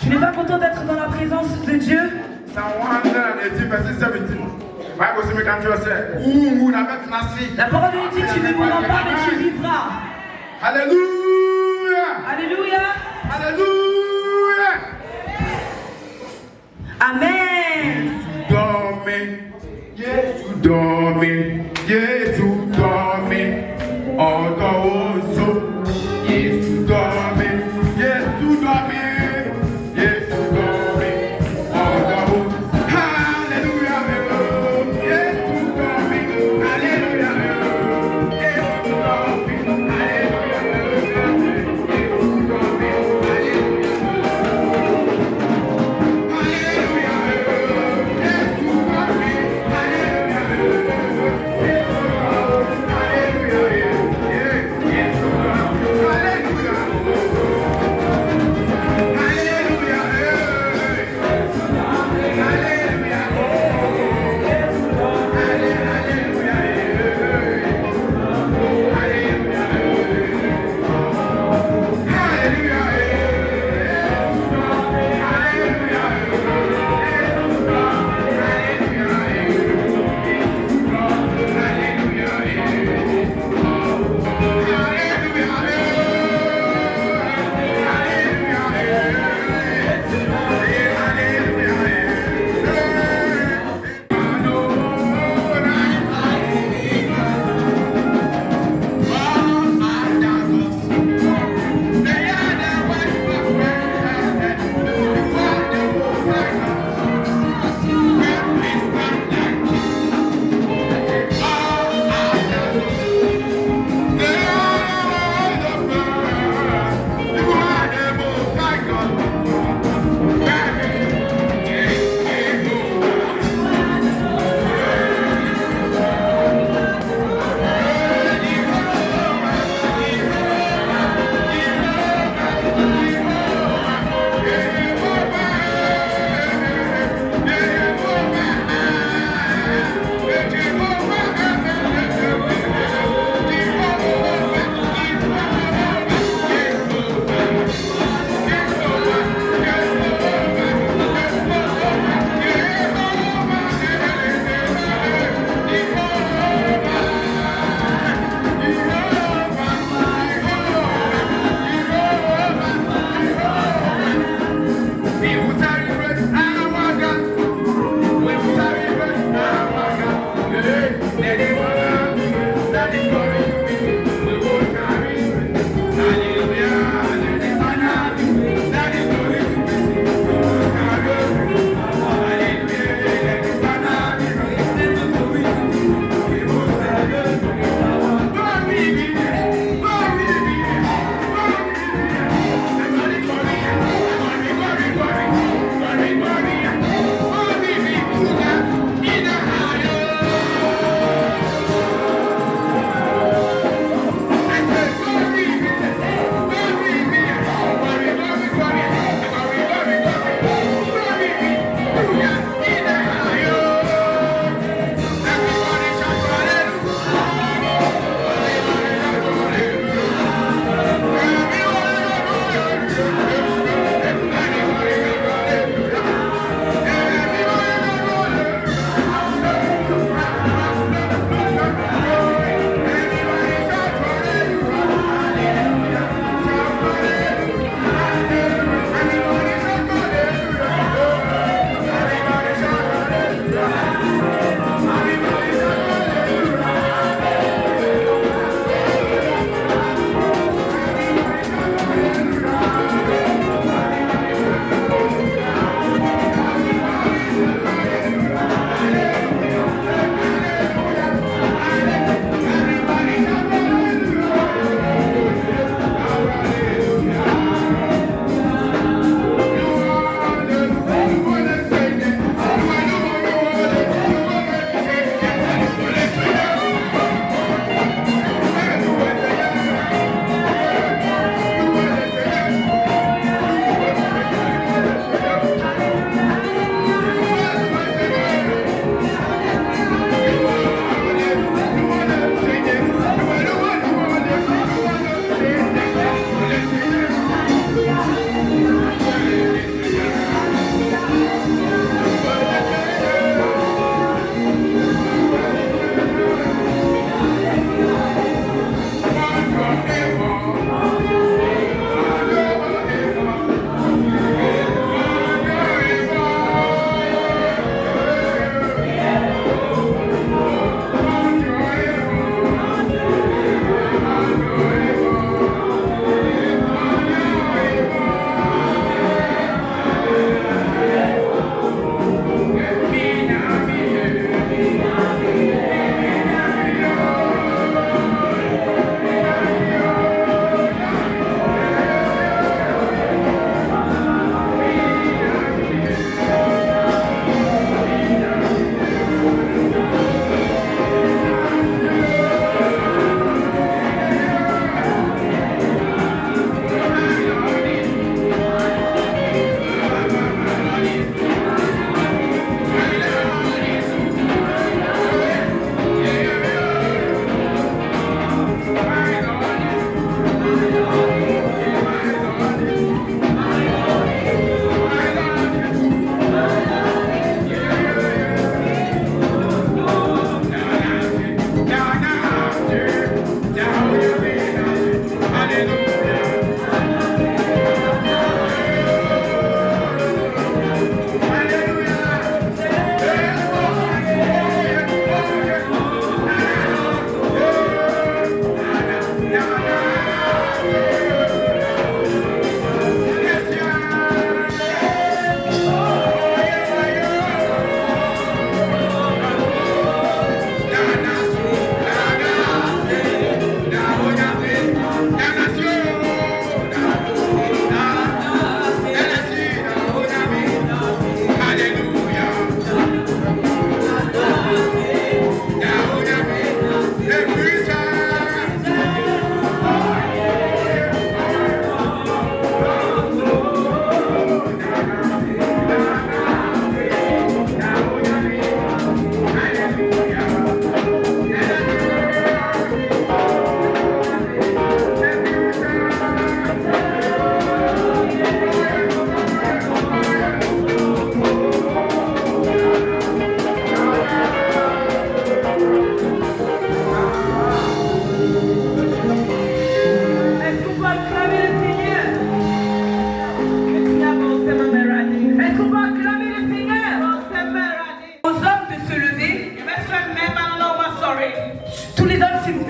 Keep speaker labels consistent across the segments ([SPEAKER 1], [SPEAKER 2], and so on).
[SPEAKER 1] Tu n'es pas content d'être dans la présence de Dieu? La parole de Dieu dit tu ne mourras pas mais tu vivras.
[SPEAKER 2] Alléluia.
[SPEAKER 1] Alléluia.
[SPEAKER 2] Alléluia.
[SPEAKER 1] Amen.
[SPEAKER 2] Jésus dorme, Jésus dorme, Jésus dorme, Jésus dorme, Jésus dorme, Alléluia, Jésus dorme, Alléluia, Jésus dorme, Alléluia, Jésus dorme, Alléluia.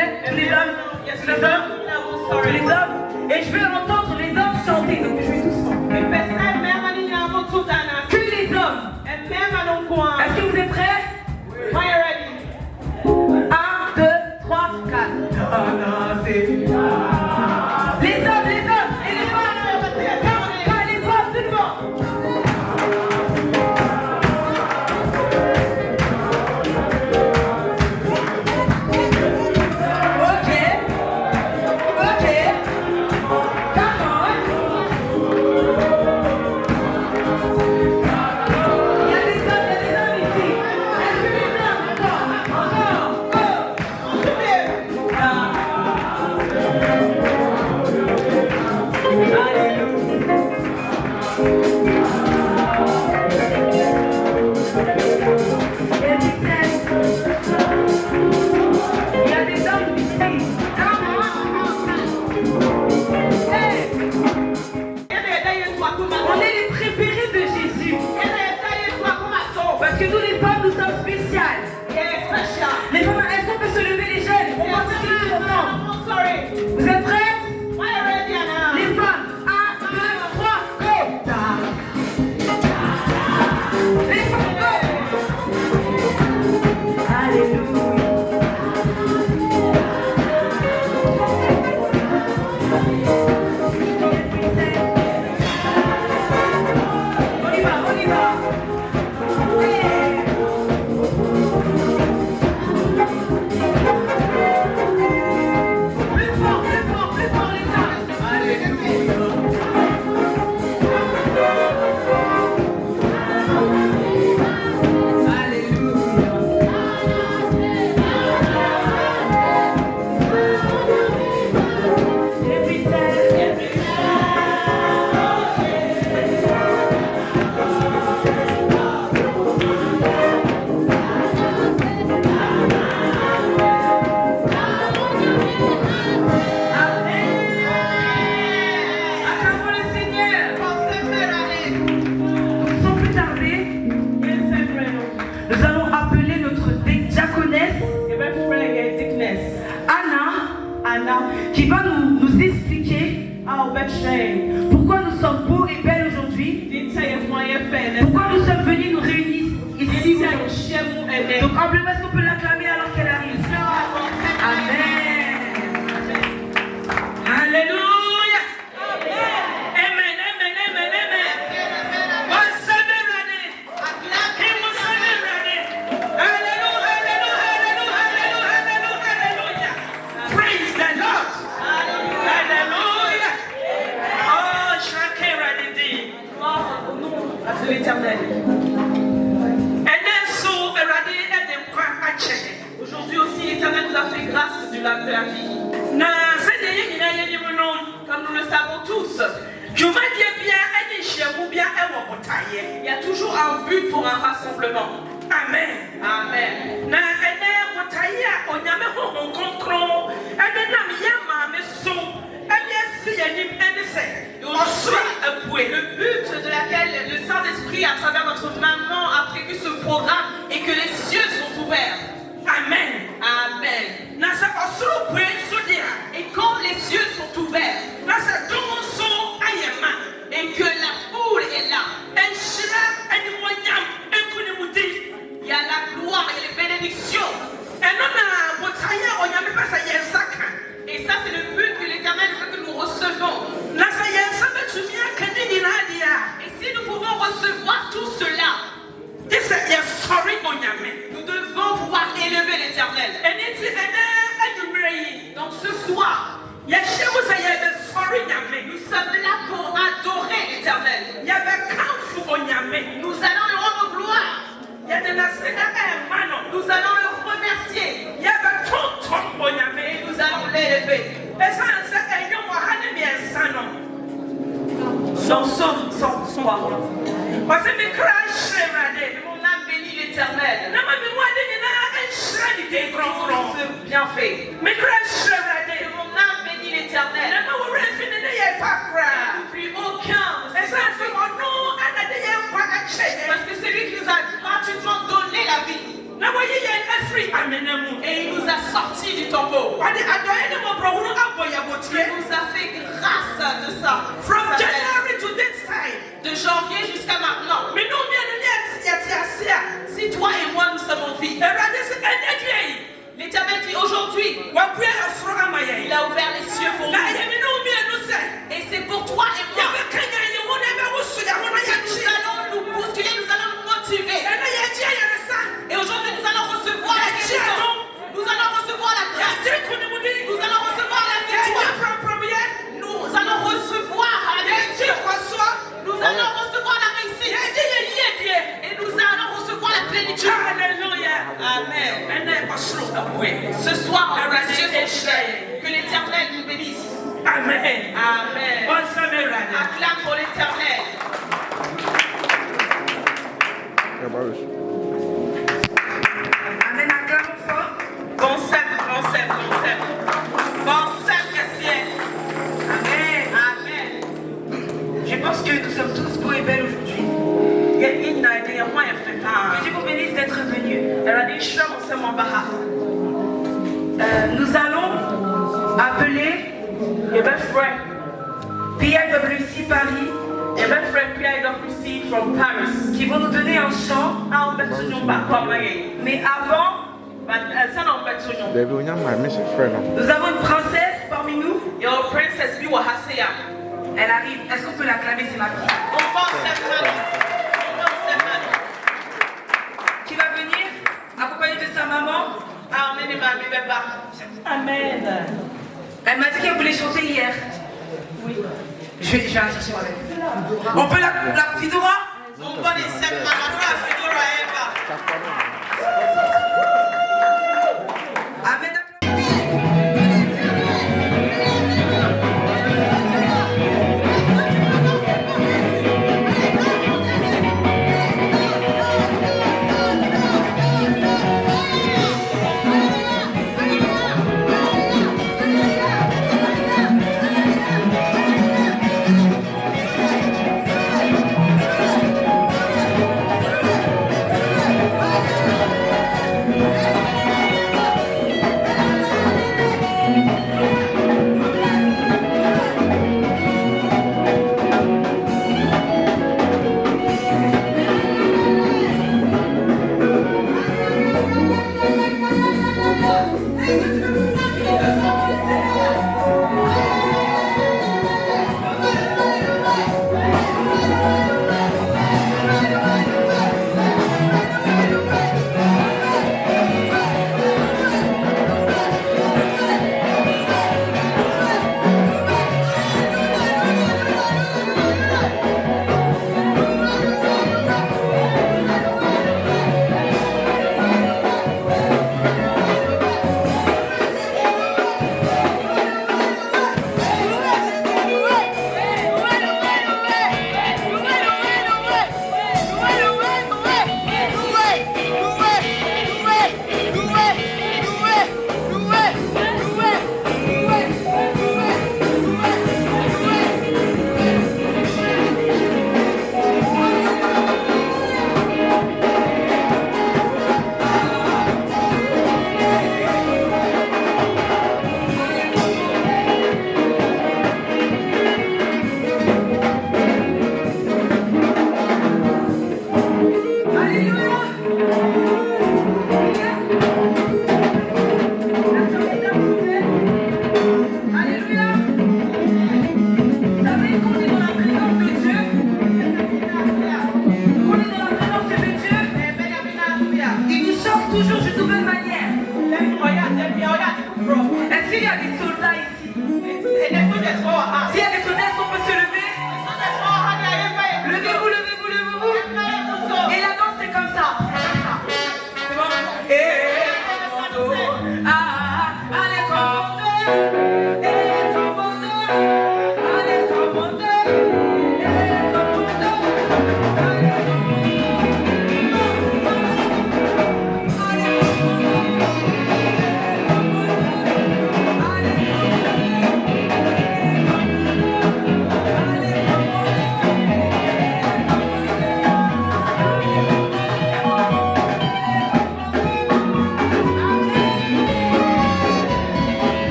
[SPEAKER 1] plaît? Tous les hommes? Tous les hommes? Tous les hommes? Et je veux entendre les hommes chanter, donc je vais doucement. Que les hommes. Est-ce que vous êtes prêts? 1, 2, 3, 4. Les hommes, et les femmes, pas les femmes, tout le monde. Ok, come on. Il y a des hommes ici. Est-ce que les hommes, encore, il y a des hommes ici. Hey. On est les préférés de Jésus. Parce que nous les femmes, nous sommes spéciales. Les femmes, est-ce qu'on peut se lever les jeunes? On va tous ensemble. Vous êtes prêts? Les femmes, 1, 2, 3, go! Les femmes, go! Alléluia. On y va. Hey. Plus fort les femmes. Alléluia. Nous allons appeler notre diaconesse Anna, qui va nous expliquer pourquoi nous sommes beaux et belles aujourd'hui, pourquoi nous sommes venus nous réunir ici aujourd'hui. Donc humblement, est-ce qu'on peut l'acclamer alors qu'elle arrive? Amen. Alléluia. L'éternel. Aujourd'hui aussi, l'Éternel nous a fait grâce du lac de la vie. Comme nous le savons tous, il y a toujours un but pour un rassemblement. Amen. Amen. Le but de laquelle le Saint-Esprit, à travers notre maman, a prévu ce programme et que les cieux sont ouverts. Amen. Amen. Et quand les cieux sont ouverts, et que la foule est là, il y a la gloire et les bénédictions. Et ça, c'est le but que l'Éternel veut que nous recevons. Et si nous pouvons recevoir tout cela, nous devons pouvoir élever l'Éternel. Donc ce soir, nous sommes là pour adorer l'Éternel. Nous allons le rendre gloire. Nous allons le remercier. Et nous allons l'élever. Son parole. Mon âme bénit l'Éternel. Bien fait. Mon âme bénit l'Éternel. N'oublie aucun. Parce que c'est lui qui nous a gratuitement donné la vie.
[SPEAKER 3] Et il nous a sortis du tombeau. Il nous a fait grâce de ça.
[SPEAKER 1] From January to this time.
[SPEAKER 3] De janvier jusqu'à maintenant. Si toi et moi nous sommes en vie, l'Éternel dit aujourd'hui, il a ouvert les cieux pour nous. Et c'est pour toi et moi. Nous allons nous bousculer, nous allons nous motiver. Et aujourd'hui nous allons recevoir la guérison. Nous allons recevoir la grâce. Nous allons recevoir la victoire. Nous allons recevoir la victoire. Nous allons recevoir la réussite. Et nous allons recevoir la plénitude. Amen. Ce soir, que l'Éternel nous bénisse.
[SPEAKER 1] Amen.
[SPEAKER 3] Amen. Acclame pour l'Éternel.
[SPEAKER 1] Amen, acclame fort.
[SPEAKER 3] Bon sème, ciel.
[SPEAKER 1] Amen.
[SPEAKER 3] Amen.
[SPEAKER 1] Je pense que nous sommes tous beaux et belles aujourd'hui. Que Dieu vous bénisse d'être venus. Nous allons appeler PIWC Paris
[SPEAKER 3] from Paris.
[SPEAKER 1] qui vont nous donner un chant. Mais avant, nous avons une princesse parmi nous.
[SPEAKER 3] Your princess be what has say.
[SPEAKER 1] Elle arrive. Est-ce qu'on peut l'acclamer? C'est ma fille. Qui va venir accompagnée de sa maman.
[SPEAKER 3] Amen.
[SPEAKER 1] Elle m'a dit qu'elle voulait chanter hier.
[SPEAKER 3] Oui.
[SPEAKER 1] Je vais la chercher moi-même. On peut la Fidora? Amen.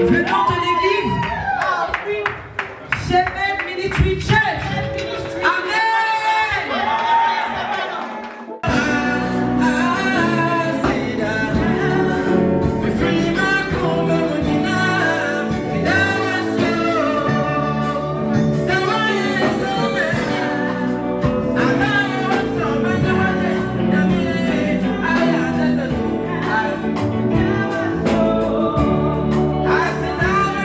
[SPEAKER 1] venant de l'église Shepherd Ministry Church. Amen.
[SPEAKER 2] I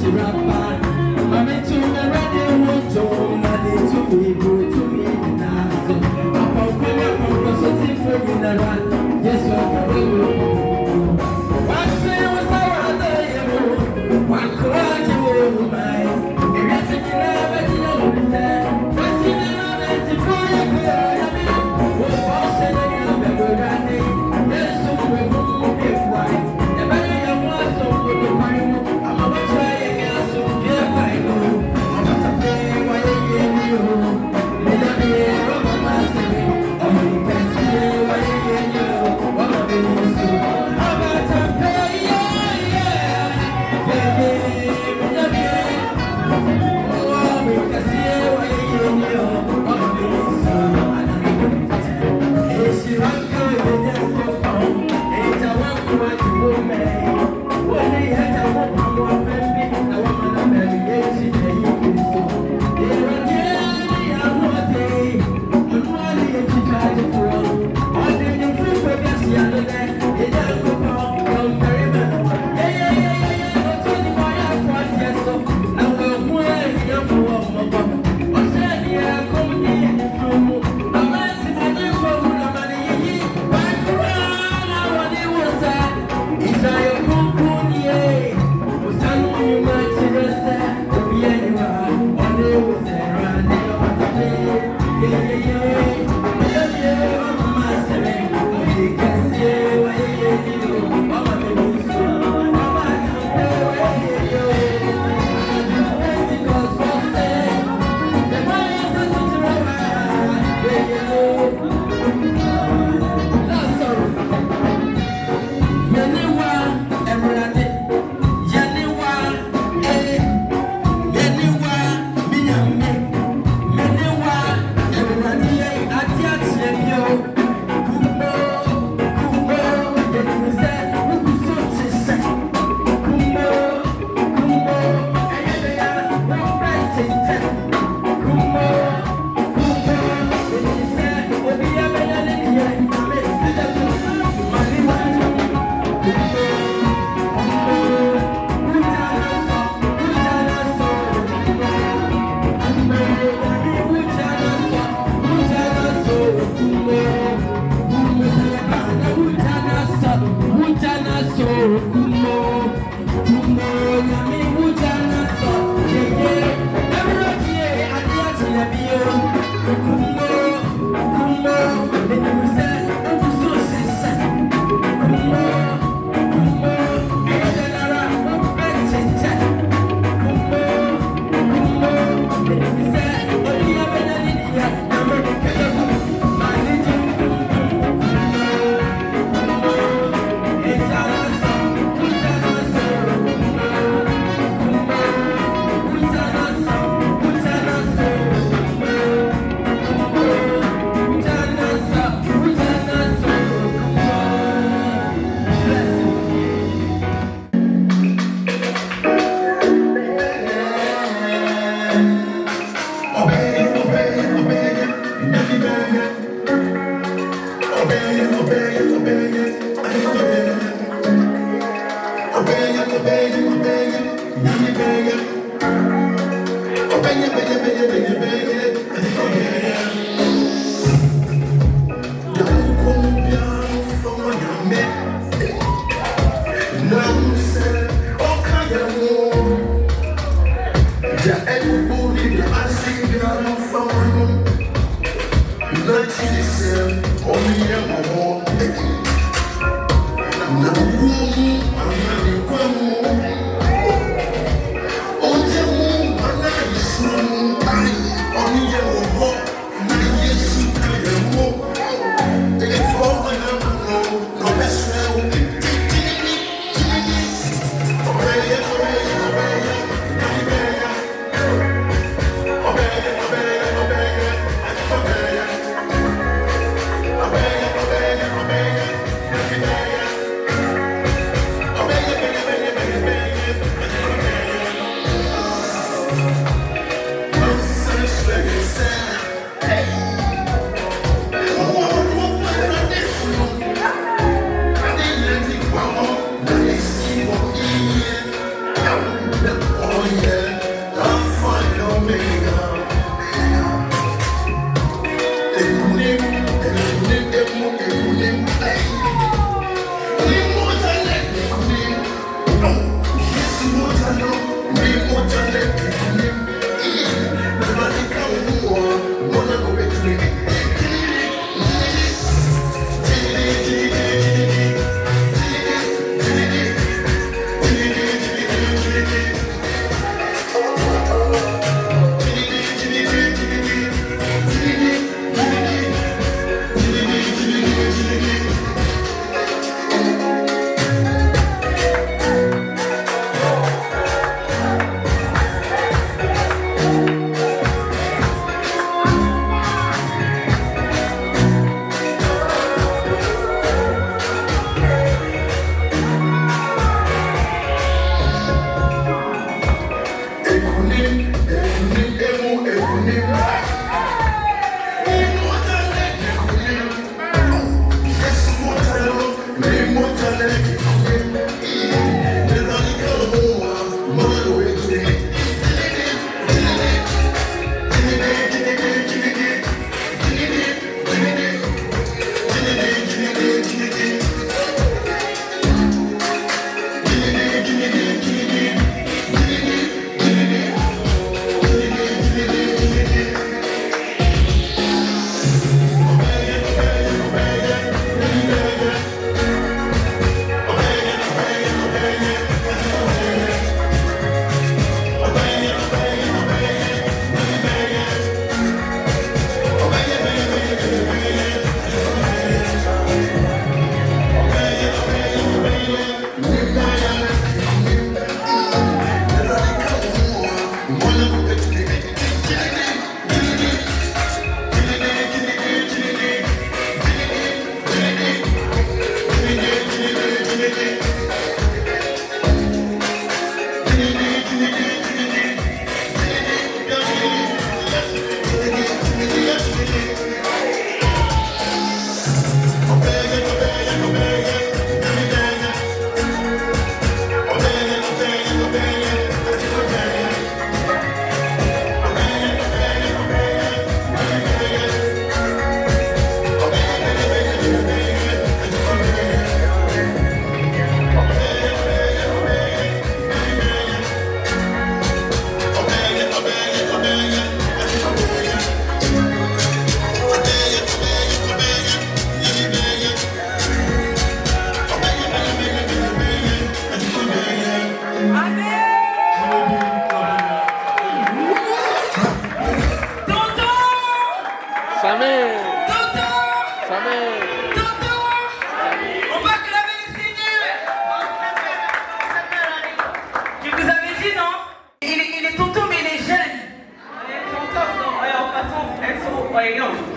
[SPEAKER 4] I'm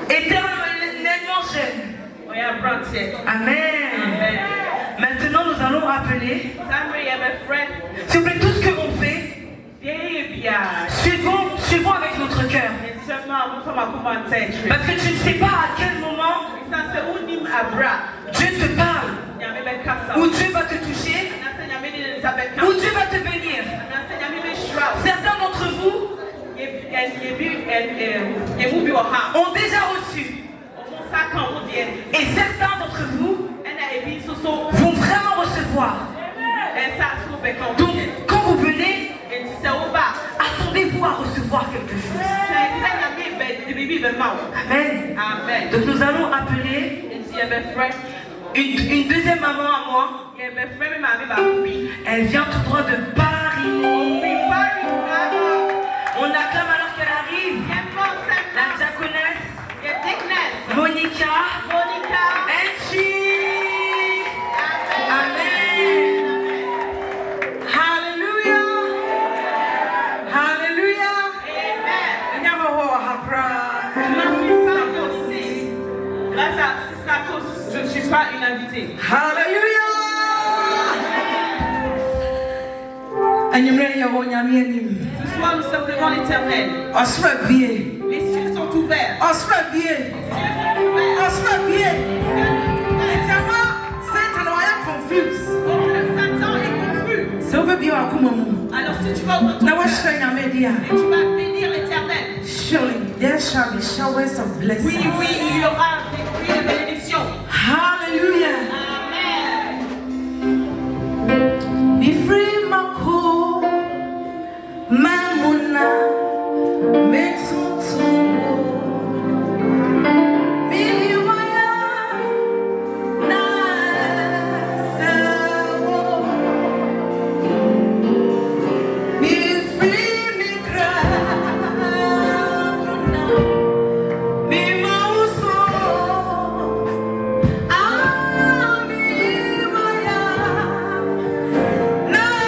[SPEAKER 1] Éternellement jeune. Amen. Maintenant, nous allons appeler. S'il vous plaît, tout ce que l'on fait, suivons avec notre cœur. Parce que tu ne sais pas à quel moment Dieu te parle, ou Dieu va te toucher, ou Dieu va te bénir. Certains d'entre vous ont déjà reçu. Et certains d'entre vous vont vraiment recevoir. Donc, quand vous venez, attendez-vous à recevoir quelque chose. Amen. Donc, nous allons appeler une deuxième maman à moi. Elle vient tout droit de Paris. On acclame alors qu'elle arrive. La diaconesse Monica. Angie. Amen. Hallelujah. Hallelujah.
[SPEAKER 3] Grâce à Sister, je ne suis pas une invitée.
[SPEAKER 1] Hallelujah.
[SPEAKER 3] Ce soir, nous sommes devant l'Éternel. Les cieux sont ouverts. Les cieux sont ouverts. Donc le Satan est confus. Alors si tu vas ouvrir ton cœur et tu vas bénir l'Éternel.
[SPEAKER 1] Surely there shall be showers of blessings.
[SPEAKER 3] Oui, il y aura des pluies de bénédiction.
[SPEAKER 1] Hallelujah.
[SPEAKER 3] Amen.
[SPEAKER 1] Be free, Mako, Mamuna, Metsutu, Miliwaya, Nasawo. Be free, Mikra, Be Mauso, Amiwaya, Nasawo.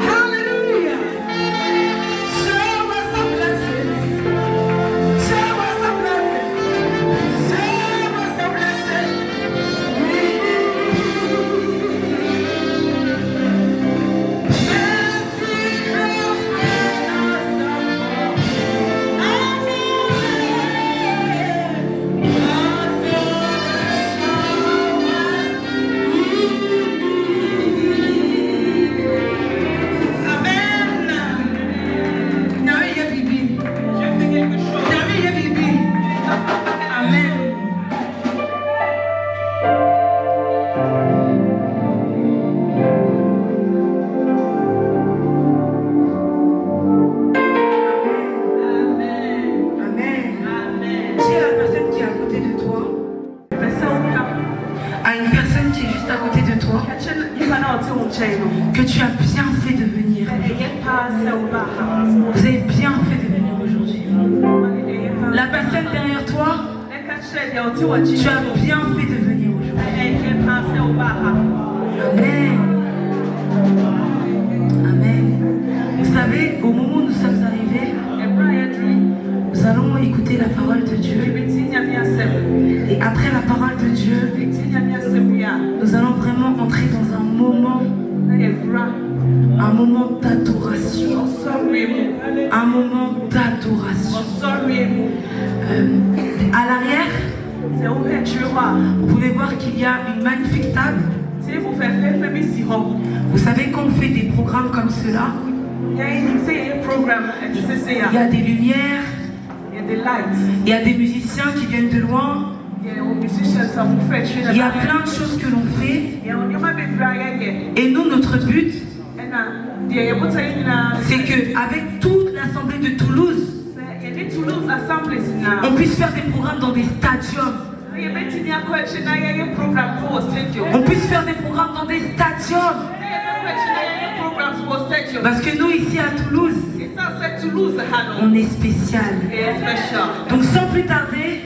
[SPEAKER 1] Hallelujah. Show us a blessing. Show us a blessing. Show us a blessing. Que tu as bien fait de venir. Vous avez bien fait de venir aujourd'hui. La personne derrière toi, tu as bien fait de venir aujourd'hui. Amen. Amen. Vous savez, au moment où nous sommes arrivés, nous allons écouter la parole de Dieu. Et après la parole de Dieu, nous allons vraiment entrer dans un moment d'adoration. Un moment d'adoration. À l'arrière, vous pouvez voir qu'il y a une magnifique table. Vous savez qu'on fait des programmes comme cela. Il y a des lumières, il y a des musiciens qui viennent de loin. Il y a plein de choses que l'on fait. Et nous, notre but, c'est qu'avec toute l'assemblée de Toulouse, on puisse faire des programmes dans des stadiums. On puisse faire des programmes dans des stadiums. Parce que nous, ici à Toulouse, on est spécial. Donc sans plus tarder,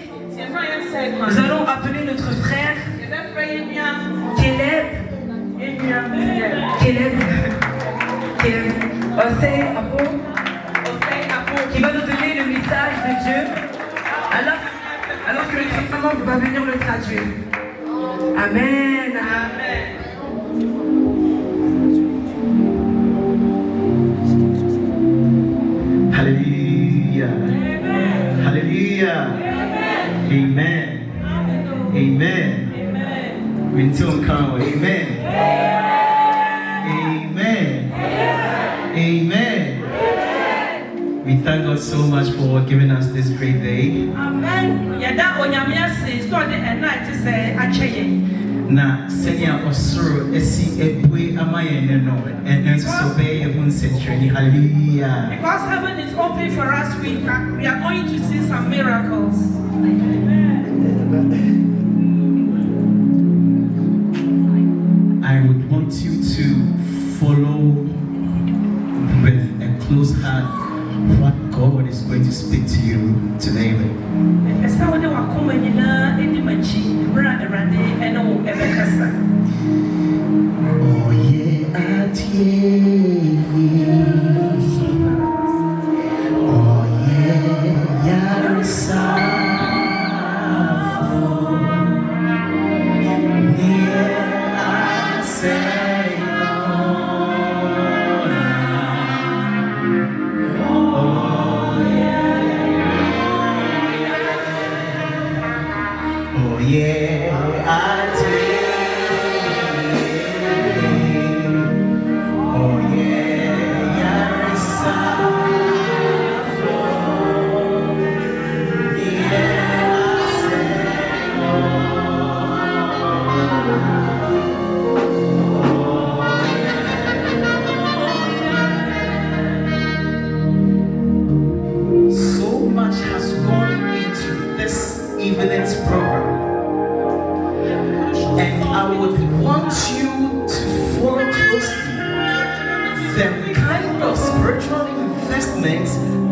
[SPEAKER 1] nous allons appeler notre frère Caleb qui va nous donner le message de Dieu alors que le Christ va venir le traduire. Amen. Amen.
[SPEAKER 4] Hallelujah. Amen. Hallelujah. Amen. Amen. Amen. Amen. Amen. We thank God so much for giving us this great day. Amen. Na senya osoro esi ebue amaye no and so be even century. Hallelujah.
[SPEAKER 3] Because heaven is open for us, we are going to see some miracles.
[SPEAKER 4] I would want you to follow with a close heart what God is going to speak to you today. Oh yeah, oh yeah, Yarisa.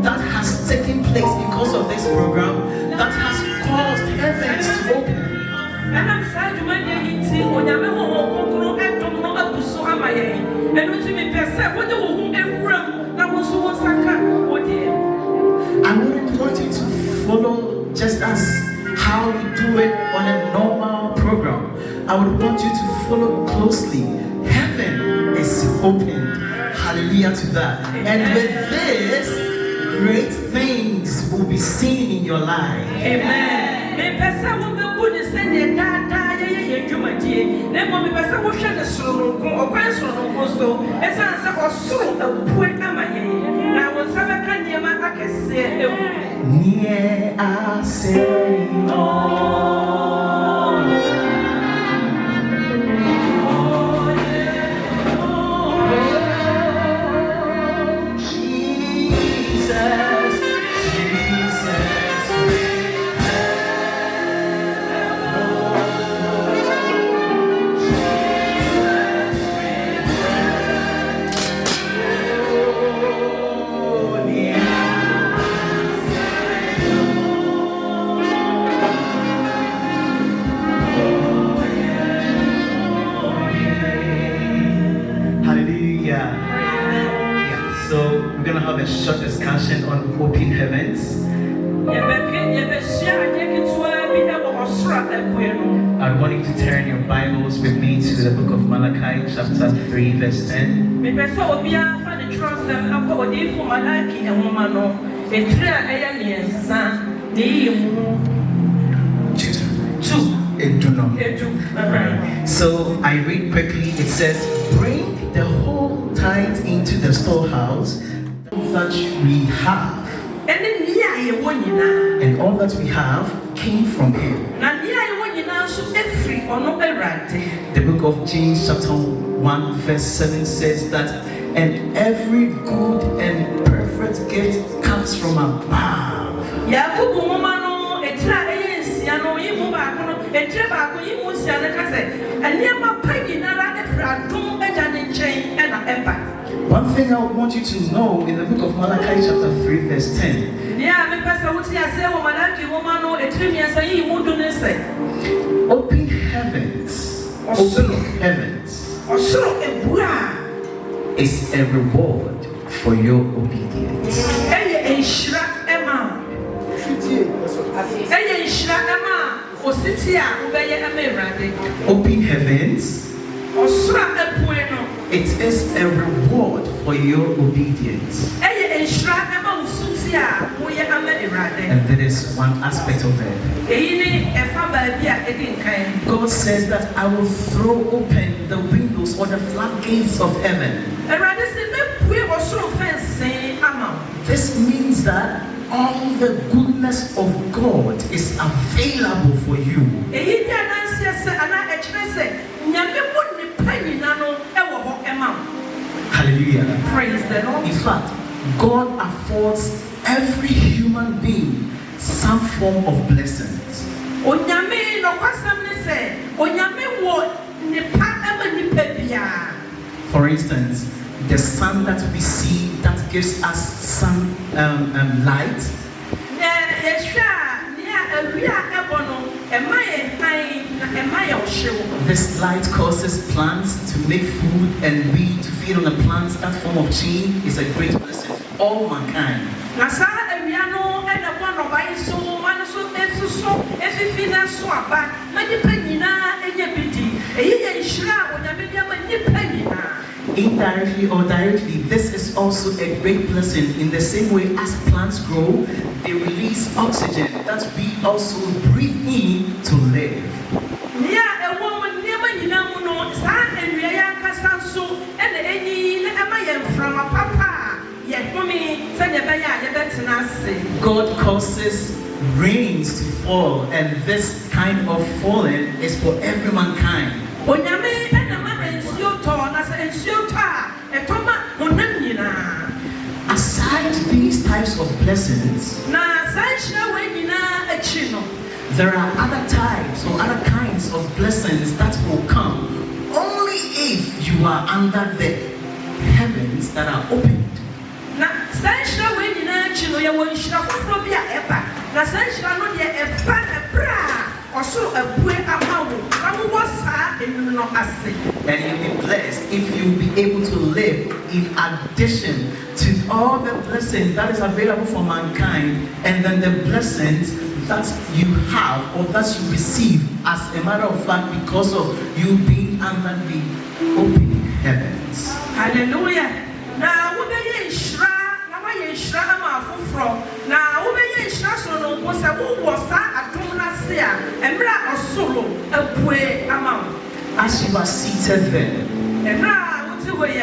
[SPEAKER 4] That has taken place because of this program that has caused heavens to open. I wouldn't want you to follow just as how you do it on a normal program. I would want you to follow closely. Heaven is open. Hallelujah to that. And with this, great things will be seen in your life.
[SPEAKER 1] Amen.
[SPEAKER 4] Near I say a short discussion on open heavens. I want you to turn your Bibles with me to the book of Malachi, chapter 3, verse 10. So I read quickly. It says, "Bring the whole tithe into the storehouse, that we have, and all that we have came from him." The book of James chapter 1 verse 7 says that, "And every good and perfect gift comes from above." One thing I want you to know in the book of Malachi chapter 3 verse 10. Open heavens. Open heavens is a reward for your obedience. Open heavens, it is a reward for your obedience. And that is one aspect of it. God says that I will throw open the windows or the floodgates of heaven. This means that all the goodness of God is available for you. Hallelujah.
[SPEAKER 1] Praise the Lord.
[SPEAKER 4] In fact, God affords every human being some form of blessings. For instance, the sun that we see that gives us some light. This light causes plants to make food, and we to feed on the plants. That form of chain is a great blessing for all mankind. Indirectly or directly, this is also a great blessing. In the same way as plants grow, they release oxygen that we also breathe in to live. God causes rains to fall, and this kind of falling is for every mankind. Aside these types of blessings, there are other types or other kinds of blessings that will come only if you are under the heavens that are opened. and you'll be blessed if you'll be able to live in addition to all the blessings that is available for mankind, and then the blessings that you have or that you receive as a matter of fact because of you being under the open heavens.
[SPEAKER 1] Hallelujah. Now, we may shra, now I shra ma from. Now, we may shra so no was a was a tumnasia, and bra or solo, a way amount.
[SPEAKER 4] As you are seated there,
[SPEAKER 1] And now, what's the way?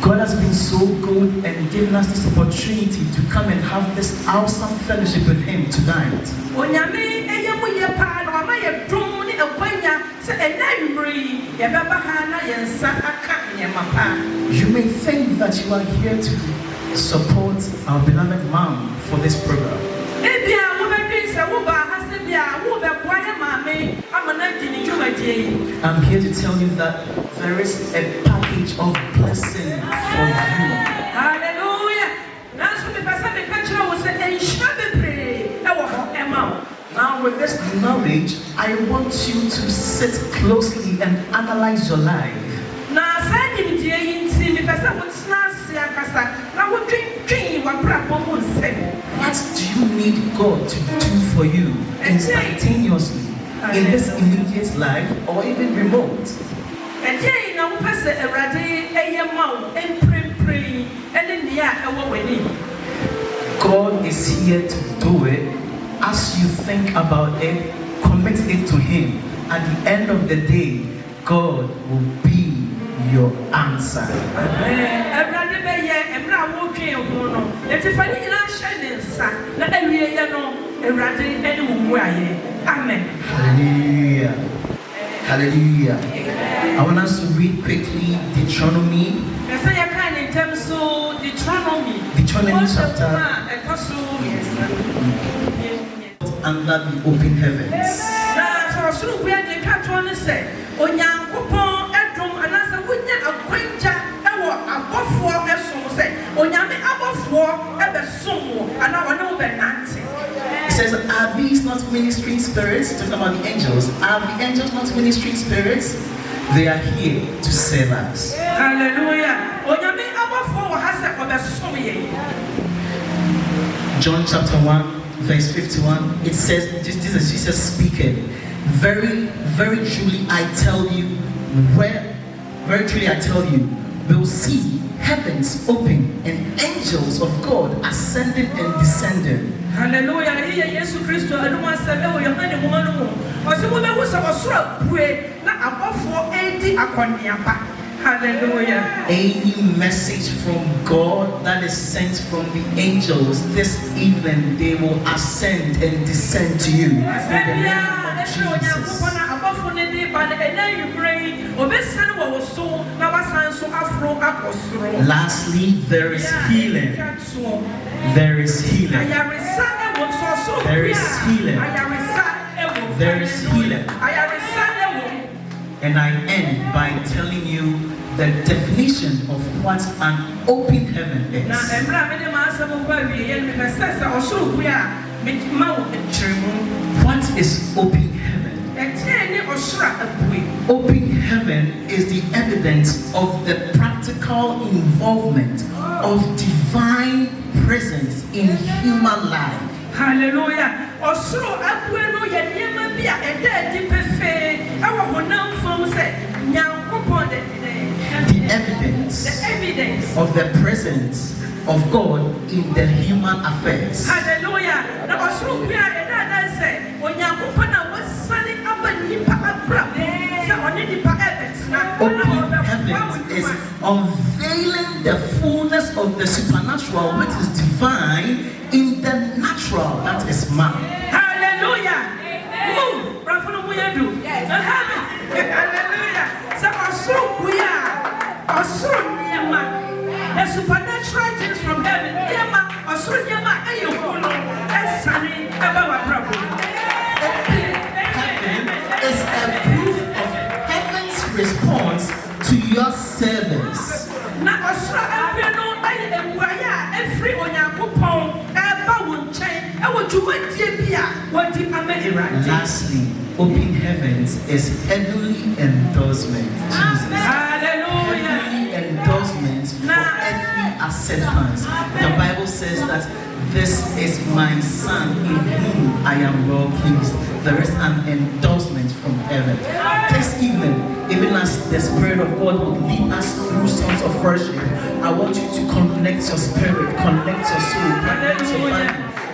[SPEAKER 4] God has been so good and given us this opportunity to come and have this awesome fellowship with Him tonight.
[SPEAKER 1] Onyame eyemu ye pa no ama ye dum ni akwanya se enanmri ye beba ha na ye nsa aka nyema pa.
[SPEAKER 4] You may think that you are here to support our beloved mom for this program.
[SPEAKER 1] Ebia wo be se wo ba ha se bia wo be kwa ye maame amana dini dwumadie.
[SPEAKER 4] I'm here to tell you that there is a package of blessing for you.
[SPEAKER 1] Hallelujah. Now so me pesa me ka kira wo se enhwa bebre e wo ho ema.
[SPEAKER 4] Now with this knowledge, I want you to sit closely and analyze your life.
[SPEAKER 1] Na sa nimdie yinti me pesa wo tsna se akasa na wo twintwin wa bra bo nse.
[SPEAKER 4] What do you need God to do for you instantaneously in this immediate life or even remote?
[SPEAKER 1] Ejei na wo pese Awurade eyema wo emprempren ene nia ewo wani.
[SPEAKER 4] God is here to do it. As you think about it, commit it to Him. At the end of the day, God will be your answer.
[SPEAKER 1] Awurade be ye emra wo twen ho no. Eti fa ni na hye ne nsa na awie ye no Awurade ene wo mu aye. Amen.
[SPEAKER 4] Hallelujah. Hallelujah. I want us to read quickly Deuteronomy.
[SPEAKER 1] Esa ya kan in terms of Deuteronomy.
[SPEAKER 4] Deuteronomy chapter under the open heavens.
[SPEAKER 1] Na so suru bia de ka to ne se Onyankopon edom anasa wunya akwanja ewo abofo esom se Onyame abofo ebesom ana wona wo benante.
[SPEAKER 4] It says, are these not ministering spirits? Talking about the angels. Are the angels not ministering spirits? They are here to save us.
[SPEAKER 1] Hallelujah. Onyame abofo wo ha se obesom ye.
[SPEAKER 4] John chapter 1 verse 51. It says, this is Jesus speaking. Very, very truly I tell you, very truly I tell you, we'll see heavens open and angels of God ascending and descending.
[SPEAKER 1] Hallelujah. Iya Yesu Kristo anuma sebe wo Yohane mo manu. Osi mo be wo so osoro bue na abofo edi akoniapa. Hallelujah.
[SPEAKER 4] Any message from God that is sent from the angels this evening, they will ascend and descend to you. In the name of Jesus. Lastly, there is healing. There is healing. There is healing. There is healing. And I end by telling you the definition of what an open heaven is. What is open heaven? Open heaven is the evidence of the practical involvement of divine presence in human life.
[SPEAKER 1] Hallelujah. Osoro abueno ye niema bia ede di pefe ewo honam fom se nyankopon
[SPEAKER 4] the evidence of the presence of God in the human affairs.
[SPEAKER 1] Hallelujah. Na osoro bia ede na se onyankopon na wasane abanipa abra se oni nipa ebet
[SPEAKER 4] open heaven is unveiling the fullness of the supernatural which is divine in the natural, that is man.
[SPEAKER 1] Hallelujah. Yes. Hallelujah. So the supernatural things from heaven.
[SPEAKER 4] Heaven is a proof of heaven's response to your service. Lastly, open heavens is heavenly endorsement. Jesus.
[SPEAKER 1] Hallelujah.
[SPEAKER 4] Heavenly endorsements for earthly acceptance. The Bible says that this is my son in whom I am well pleased. There is an endorsement from heaven. This evening, even as the Spirit of God would lead us through songs of worship, I want you to connect your spirit, connect your soul, connect your body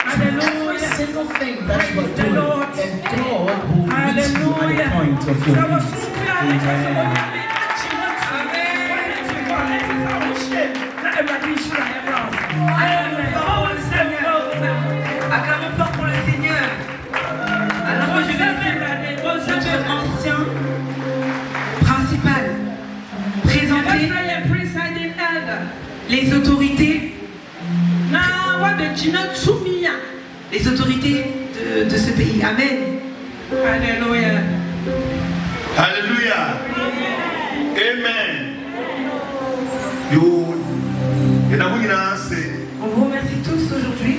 [SPEAKER 4] to every single thing that you are doing, and God will meet you at the point of your needs. Amen.
[SPEAKER 1] Acclamons fort pour le Seigneur. Alors que je vais notre ancien principal présenter les autorités de ce pays. Amen. Alléluia.
[SPEAKER 2] Hallelujah. Amen.
[SPEAKER 1] On vous remercie tous aujourd'hui.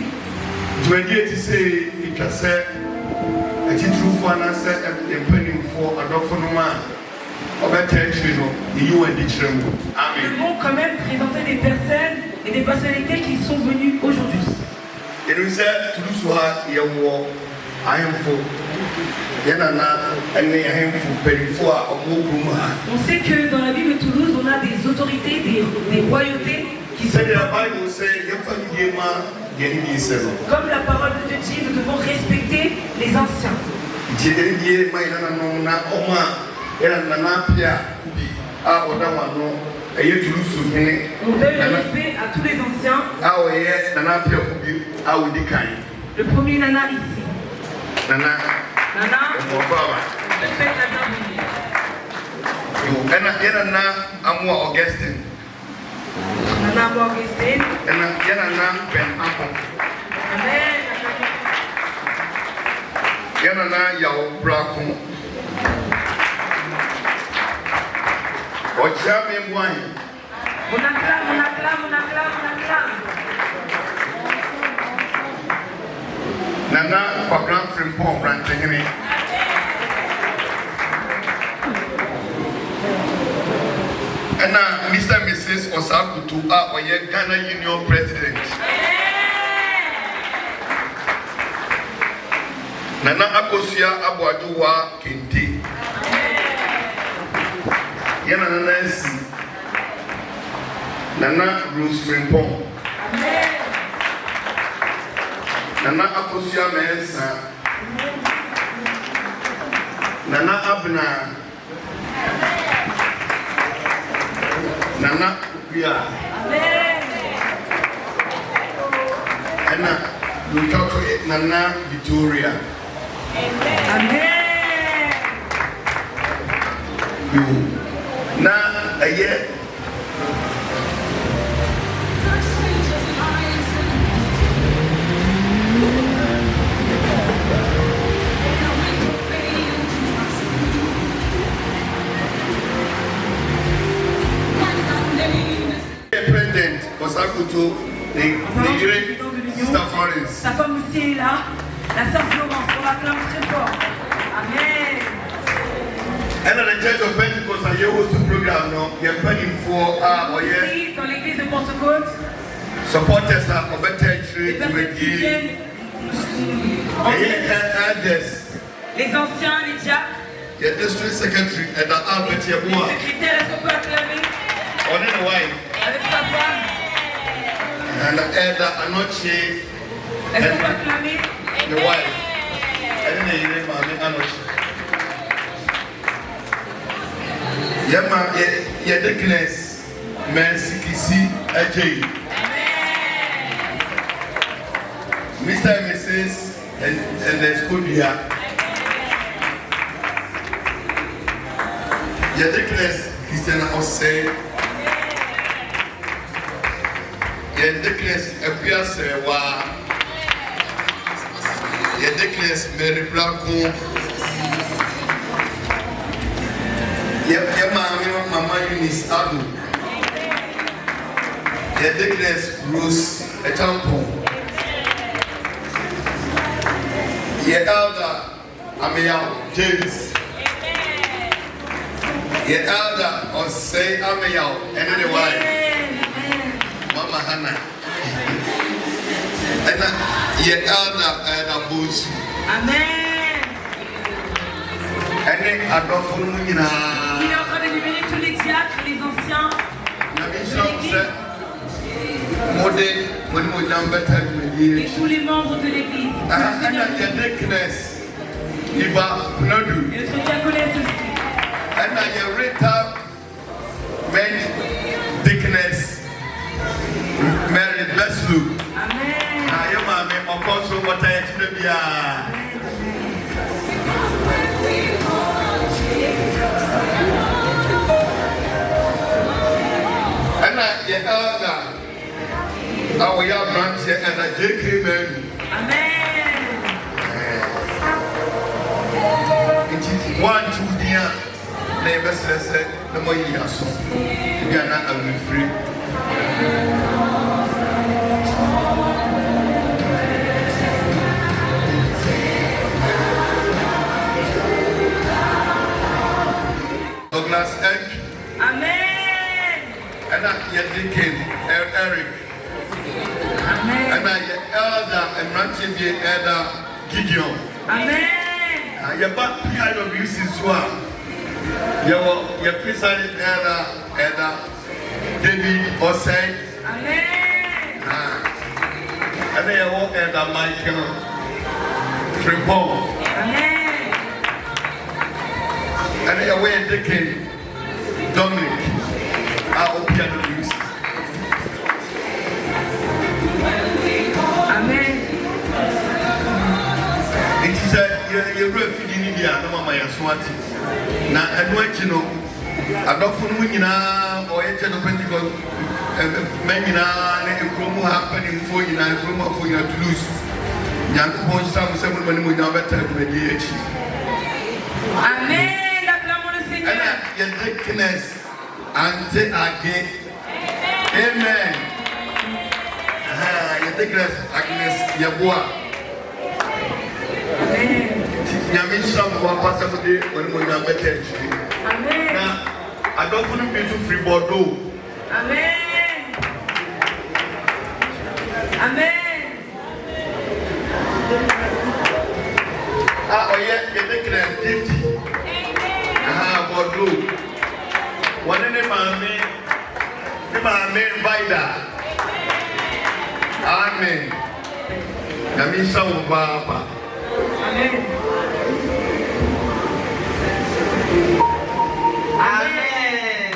[SPEAKER 2] Je vais dire, tu sais, il casse. Et tu trouves un answer et un penny for a document.
[SPEAKER 1] Nous devons quand même présenter des personnes et des personnalités qui sont venues aujourd'hui.
[SPEAKER 2] Et nous sommes tous là, il y a moi, I am for.
[SPEAKER 1] On sait que dans la ville de Toulouse, on a des autorités, des royautés qui sont. Comme la parole de Dieu dit, nous devons respecter les anciens. On donne le respect à tous les anciens. Le premier Nana ici. Nana, je fais la bienvenue. Nana Amour Augustine. Amen.
[SPEAKER 2] Nana Yao Braco. Wine.
[SPEAKER 1] On acclame.
[SPEAKER 2] Nana Pabran Frimpon Rantingini. And now Mr. and Mrs. Osakutu are Ghana Union President. Nana Akosia Abuaduwa Kente. Yana Nancy. Nana Bruce Frimpon. Nana Akosia Mensa. Nana Abna. Nana Upia. Anna, you talk to it, Nana Victoria.
[SPEAKER 1] Amen.
[SPEAKER 2] You. Now, a year. President Osakuto, the Sister Florence.
[SPEAKER 1] Sa femme aussi est là, la sœur Florence, on l'acclame très fort. Amen.
[SPEAKER 2] And the Church of Pentecost, I host the program now. You're paying for
[SPEAKER 1] Ici, dans l'église de Pentecôte,
[SPEAKER 2] supporters are of the church.
[SPEAKER 1] les personnes qui viennent, les anciens, les diacres,
[SPEAKER 2] the district secretary and the Albert
[SPEAKER 1] les secrétaires, est-ce qu'on peut acclamer
[SPEAKER 2] on the wife
[SPEAKER 1] avec sa femme?
[SPEAKER 2] and the elder Anoche
[SPEAKER 1] Est-ce qu'on peut acclamer
[SPEAKER 2] the wife. I didn't hear Maame Anoche. Yama, yeah, the class, Mercy Kisi, AJ. Mr. and Mrs. and the school here. Yeah, the class, Christiana Ose. Yeah, the class, Epias, yeah, the class, Mary Blanco. Yeah, Mama Eunice Adu. Yeah, the class, Rose Etampo. Yeah, Elder Amiel James. Your elder or say Amiel and anyway. Mama Hannah. And your elder Boots.
[SPEAKER 1] Amen.
[SPEAKER 2] And then I don't follow you now.
[SPEAKER 1] Il est en train de libérer tous les diacres, les anciens. Et tous les membres de l'église. Et notre diaconesse aussi.
[SPEAKER 2] And I Rita Deaconess Mary Bleslu.
[SPEAKER 1] Amen.
[SPEAKER 2] I am Maame, of course, what I actually be. And I elder. Our young branch and a JK man.
[SPEAKER 1] Amen.
[SPEAKER 2] It is 1, 2 dear. Neighbors said, no more years. You are not free. Douglas Egg.
[SPEAKER 1] Amen.
[SPEAKER 2] And I Deacon Eric.
[SPEAKER 1] Amen.
[SPEAKER 2] And I elder and branching the elder Gideon.
[SPEAKER 1] Amen.
[SPEAKER 2] Your back behind of you since one. Your presiding elder David Osei.
[SPEAKER 1] Amen.
[SPEAKER 2] And then your elder Michael Frimpong.
[SPEAKER 1] Amen.
[SPEAKER 2] And then your Deacon Dominic. Our piano music.
[SPEAKER 1] Amen.
[SPEAKER 2] It is a refugee in India, no Mama Swati. Now, and what you know, I don't know when or a Pentecost, many now happening for you now, for you Toulouse. Young boys, some when we know better with the
[SPEAKER 1] Amen. Acclamons le Seigneur.
[SPEAKER 2] And your deaconess, Ante again. Amen. Your deaconess, Agnes, your boy.
[SPEAKER 1] Amen.
[SPEAKER 2] Yamin some one pastor today when we are better.
[SPEAKER 1] Amen.
[SPEAKER 2] Now, I don't want to be too free Bordeaux.
[SPEAKER 1] Amen. Amen.
[SPEAKER 2] Oh yeah, you take it 50. Bordeaux. One in the Maame Vida. Amen. Yamin some Baba.
[SPEAKER 1] Amen. Amen.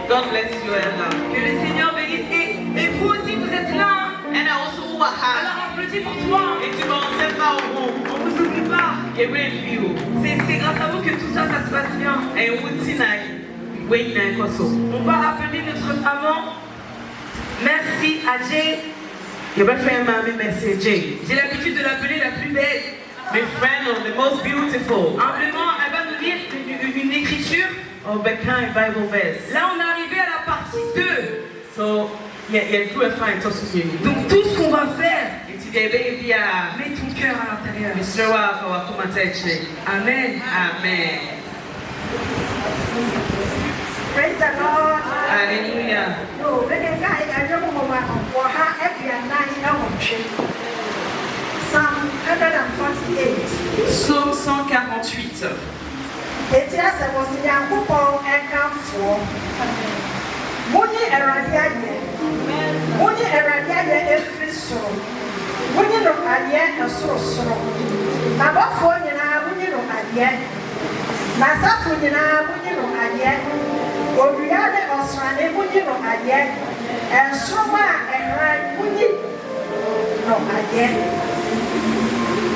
[SPEAKER 1] God bless you, Ella. Que le Seigneur bénisse. Et vous aussi, vous êtes là.
[SPEAKER 3] And I also
[SPEAKER 1] Alors applaudis pour toi.
[SPEAKER 3] et tu m'en sais pas au monde.
[SPEAKER 1] On ne vous oublie pas.
[SPEAKER 3] Et bien, view.
[SPEAKER 1] C'est grâce à vous que tout ça, ça se passe bien.
[SPEAKER 3] Et où tonight, when you know so.
[SPEAKER 1] On va appeler notre maman. Merci à Jay.
[SPEAKER 3] You better friend Maame, merci Jay.
[SPEAKER 1] J'ai l'habitude de l'appeler la plus belle.
[SPEAKER 3] My friend, the most beautiful.
[SPEAKER 1] Humblement, elle va nous lire une écriture.
[SPEAKER 3] Oh, Bekan Bible verse.
[SPEAKER 1] Là, on est arrivé à la partie 2.
[SPEAKER 3] So, yeah, do a fine toss with you.
[SPEAKER 1] Donc, tout ce qu'on va faire,
[SPEAKER 3] And today, baby,
[SPEAKER 1] mets ton cœur à l'intérieur.
[SPEAKER 3] Mr. Wafa, welcome to church.
[SPEAKER 1] Amen.
[SPEAKER 3] Amen.
[SPEAKER 5] Praise the Lord.
[SPEAKER 3] Hallelujah.
[SPEAKER 5] No, when the guy I don't know what every night I want to. Psalm 148.
[SPEAKER 3] Psaume 148.
[SPEAKER 5] It is a was the Yankupon and come for. Muni Aradia, Muni Aradia, every soul. Muni no Adia, a so. About 4 years, Muni no Adia. Masafuna, Muni no Adia. Oriade Osrane, Muni no Adia. And Soma and Rai, Muni no Adia.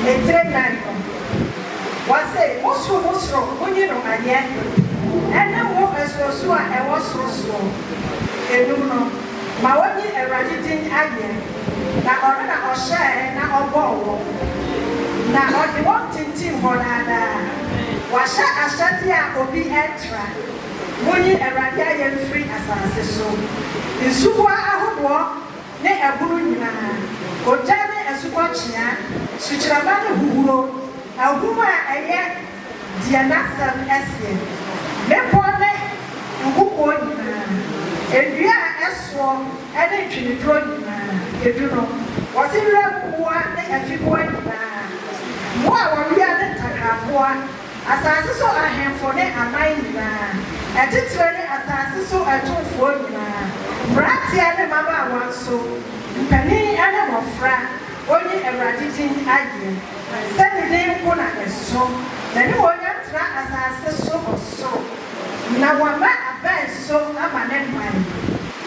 [SPEAKER 5] A train. Was say, Mosro, Muni no Adia. And no more as was so, and was so slow. And no, my one year a radiating again. Now, or share, now, or bow. Now, or the one thing, Honada. Was a shatia or be extra. Money a radiating free as I say so. In Suwa, I hope walk, ne a Buruna. Or Jane as Watchia, Suchamana Huro, ahuma eye dia nasam ese me pone nguko nyina edua eso ene twinitro nyina eduno wasira kuwa ne afikuwa nyina mo a wawia ne takaboa asase so ahemfo ne aman nyina etitire ne asase so atumfo nyina bratia ne mama awanso mpani ane mofra onye eradidin aye sani den ko na eso na ni wonya tra asase so oso na wama aban so amane man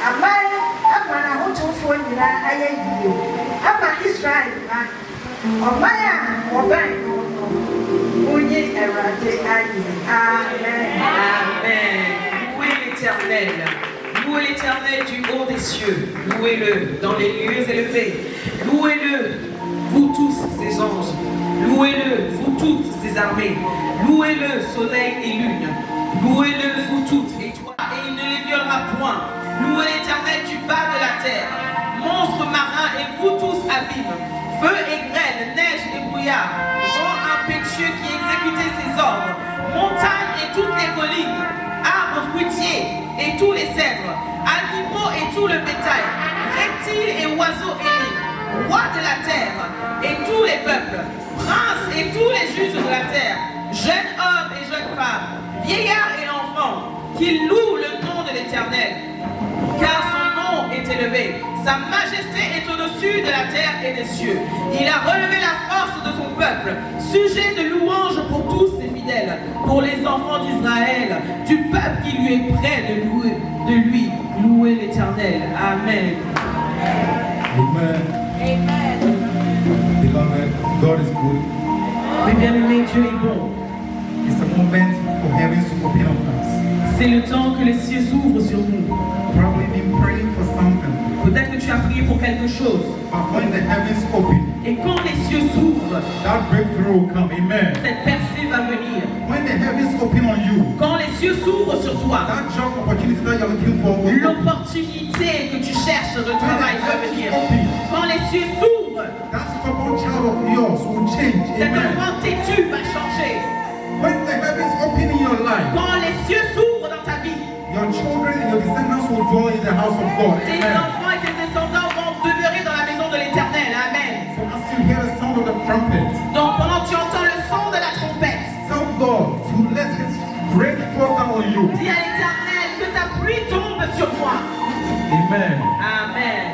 [SPEAKER 5] aman amana hotumfo nyina aye yie ama Israel na omaya oban onye erade aye amen
[SPEAKER 3] Amen. Louez l'Éternel. Louez l'Éternel du haut des cieux. Louez-le dans les lieux élevés. Louez-le, vous tous ses anges. Louez-le, vous toutes ses armées. Louez-le, soleil et lune. Louez-le, vous toutes étoiles, et il ne les violera point. Louez l'Éternel du bas de la terre. Monstres marins et vous tous abîmes. Feu et grêle, neige et brouillard. Vent impétueux qui exécutait ses ordres. Montagnes et toutes les collines. Arbres fruitiers et tous les cèdres. Animaux et tout le bétail. Reptiles et oiseaux ailés. Rois de la terre et tous les peuples. Princes et tous les juges de la terre. Jeunes hommes et jeunes femmes. Vieillards et enfants. Qu'ils louent le nom de l'Éternel. Car son nom est élevé. Sa majesté est au-dessus de la terre et des cieux. Il a relevé la force de son peuple. Sujet de louange pour tous ses fidèles. Pour les enfants d'Israël. Du peuple qui lui est près de lui. Louez l'Éternel. Amen.
[SPEAKER 6] Amen. Beloved, God is good.
[SPEAKER 3] Mais bien-aimé, Dieu est bon.
[SPEAKER 6] It's a moment for heavens to open on us.
[SPEAKER 3] C'est le temps que les cieux s'ouvrent sur nous.
[SPEAKER 6] Probably been praying for something,
[SPEAKER 3] Peut-être que tu as prié pour quelque chose.
[SPEAKER 6] but when the heavens open,
[SPEAKER 3] Et quand les cieux s'ouvrent,
[SPEAKER 6] that breakthrough will come. Amen.
[SPEAKER 3] cette percée va venir.
[SPEAKER 6] When the heavens open on you,
[SPEAKER 3] Quand les cieux s'ouvrent sur toi,
[SPEAKER 6] that job opportunity that you're looking for will open.
[SPEAKER 3] l'opportunité que tu cherches de
[SPEAKER 6] When the
[SPEAKER 3] travail va
[SPEAKER 6] heavens
[SPEAKER 3] venir.
[SPEAKER 6] open,
[SPEAKER 3] Quand les cieux s'ouvrent,
[SPEAKER 6] that stubborn child of yours will change.
[SPEAKER 3] cet
[SPEAKER 6] Amen.
[SPEAKER 3] enfant têtu va changer.
[SPEAKER 6] When the heavens open in your life,
[SPEAKER 3] Quand les cieux s'ouvrent dans ta vie,
[SPEAKER 6] your children and your descendants will dwell in the house of God.
[SPEAKER 3] tes
[SPEAKER 6] Amen.
[SPEAKER 3] enfants et tes descendants vont demeurer dans la maison de l'Éternel. Amen.
[SPEAKER 6] So as you hear the sound of the trumpet,
[SPEAKER 3] Donc pendant que tu entends le son de la trompette,
[SPEAKER 6] tell God to let His rain fall down on you.
[SPEAKER 3] dis à l'Éternel que ta pluie tombe sur moi.
[SPEAKER 6] Amen.
[SPEAKER 3] Amen.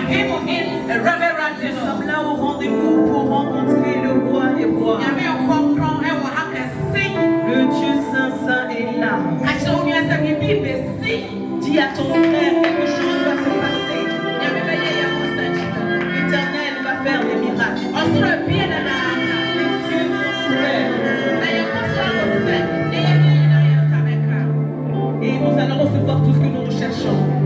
[SPEAKER 1] Nous sommes là au rendez-vous pour rencontrer le roi des rois. Le Dieu saint saint est là. Dis à ton frère quelque chose va se passer. L'Éternel va faire des miracles. Les cieux sont ouverts. Et nous allons recevoir tout ce que nous recherchons.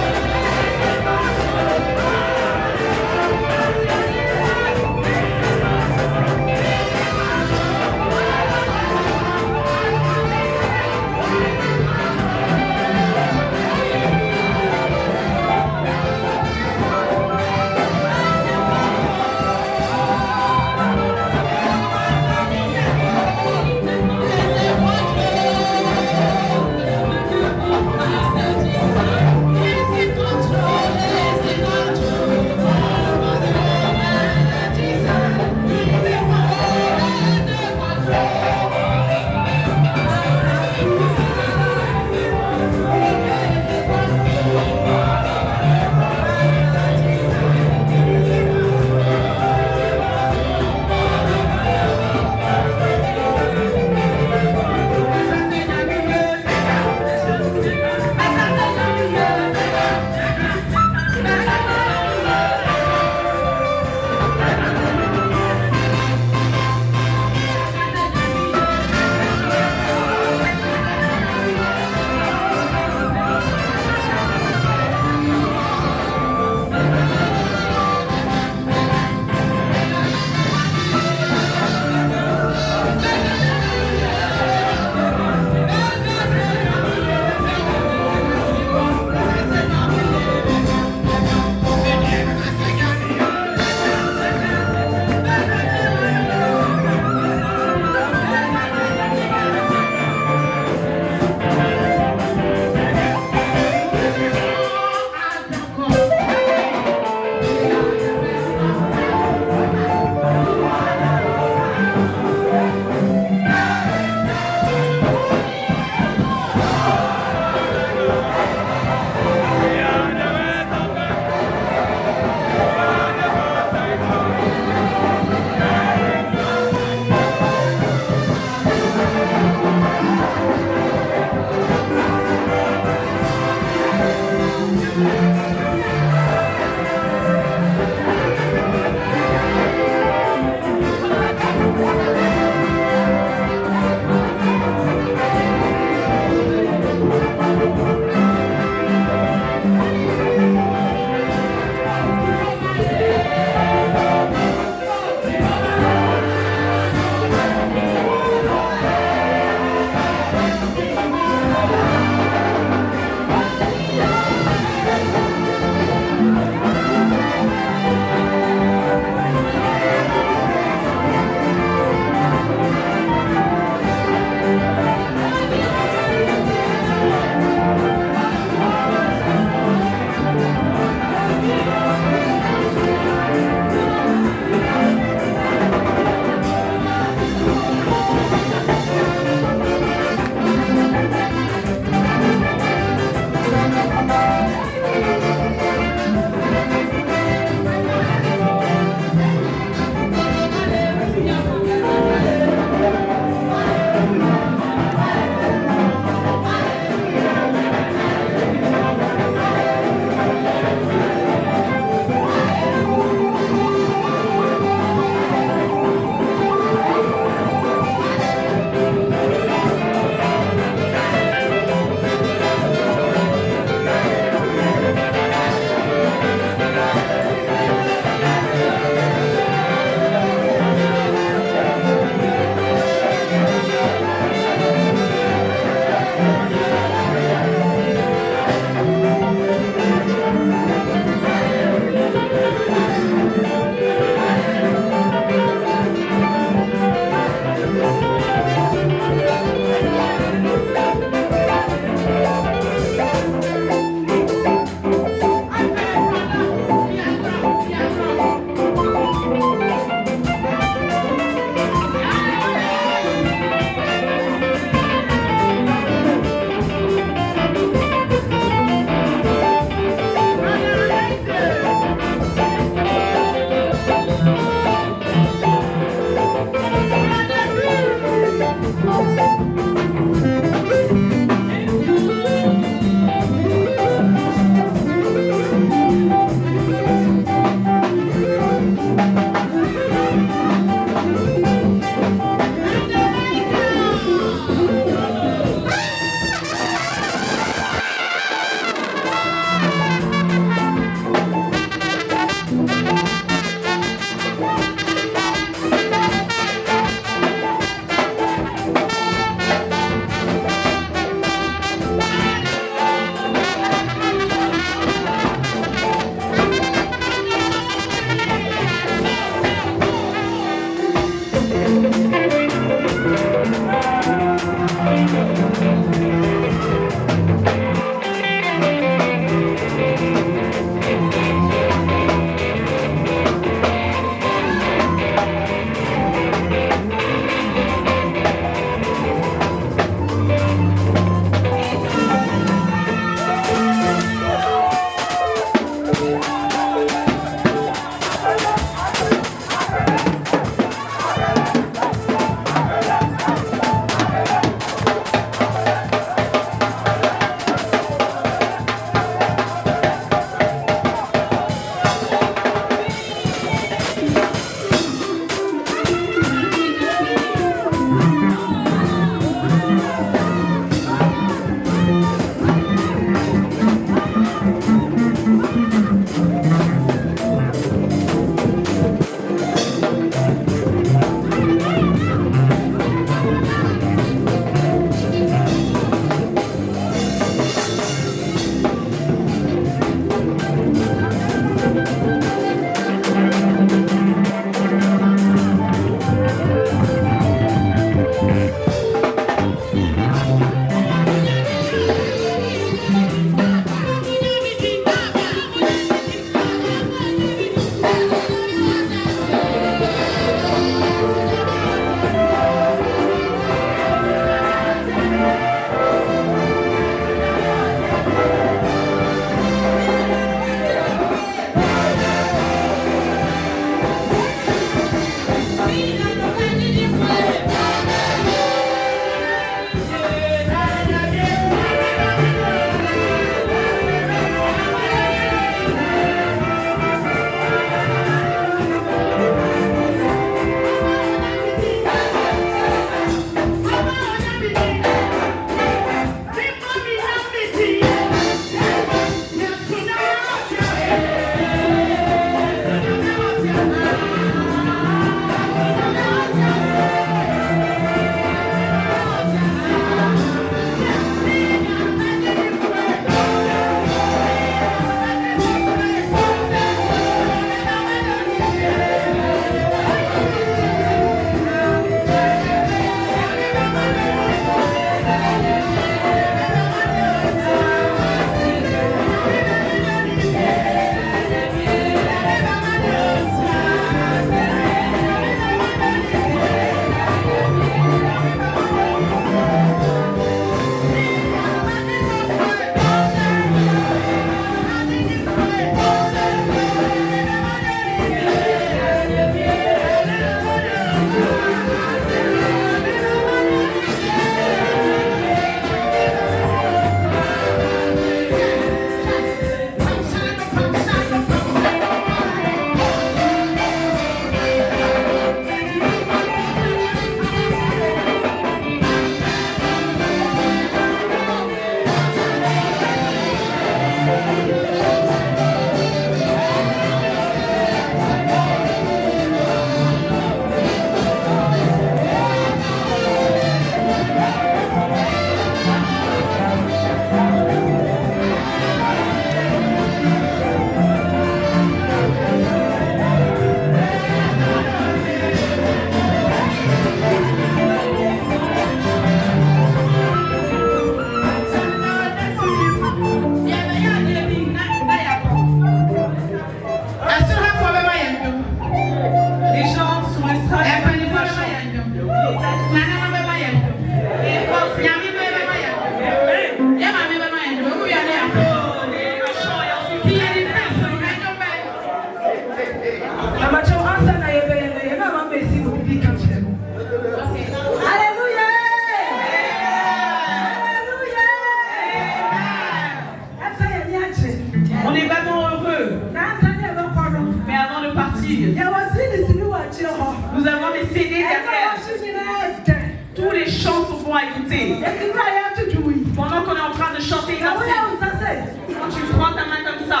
[SPEAKER 3] Pendant qu'on est en train de chanter une quand tu prends ta main comme ça,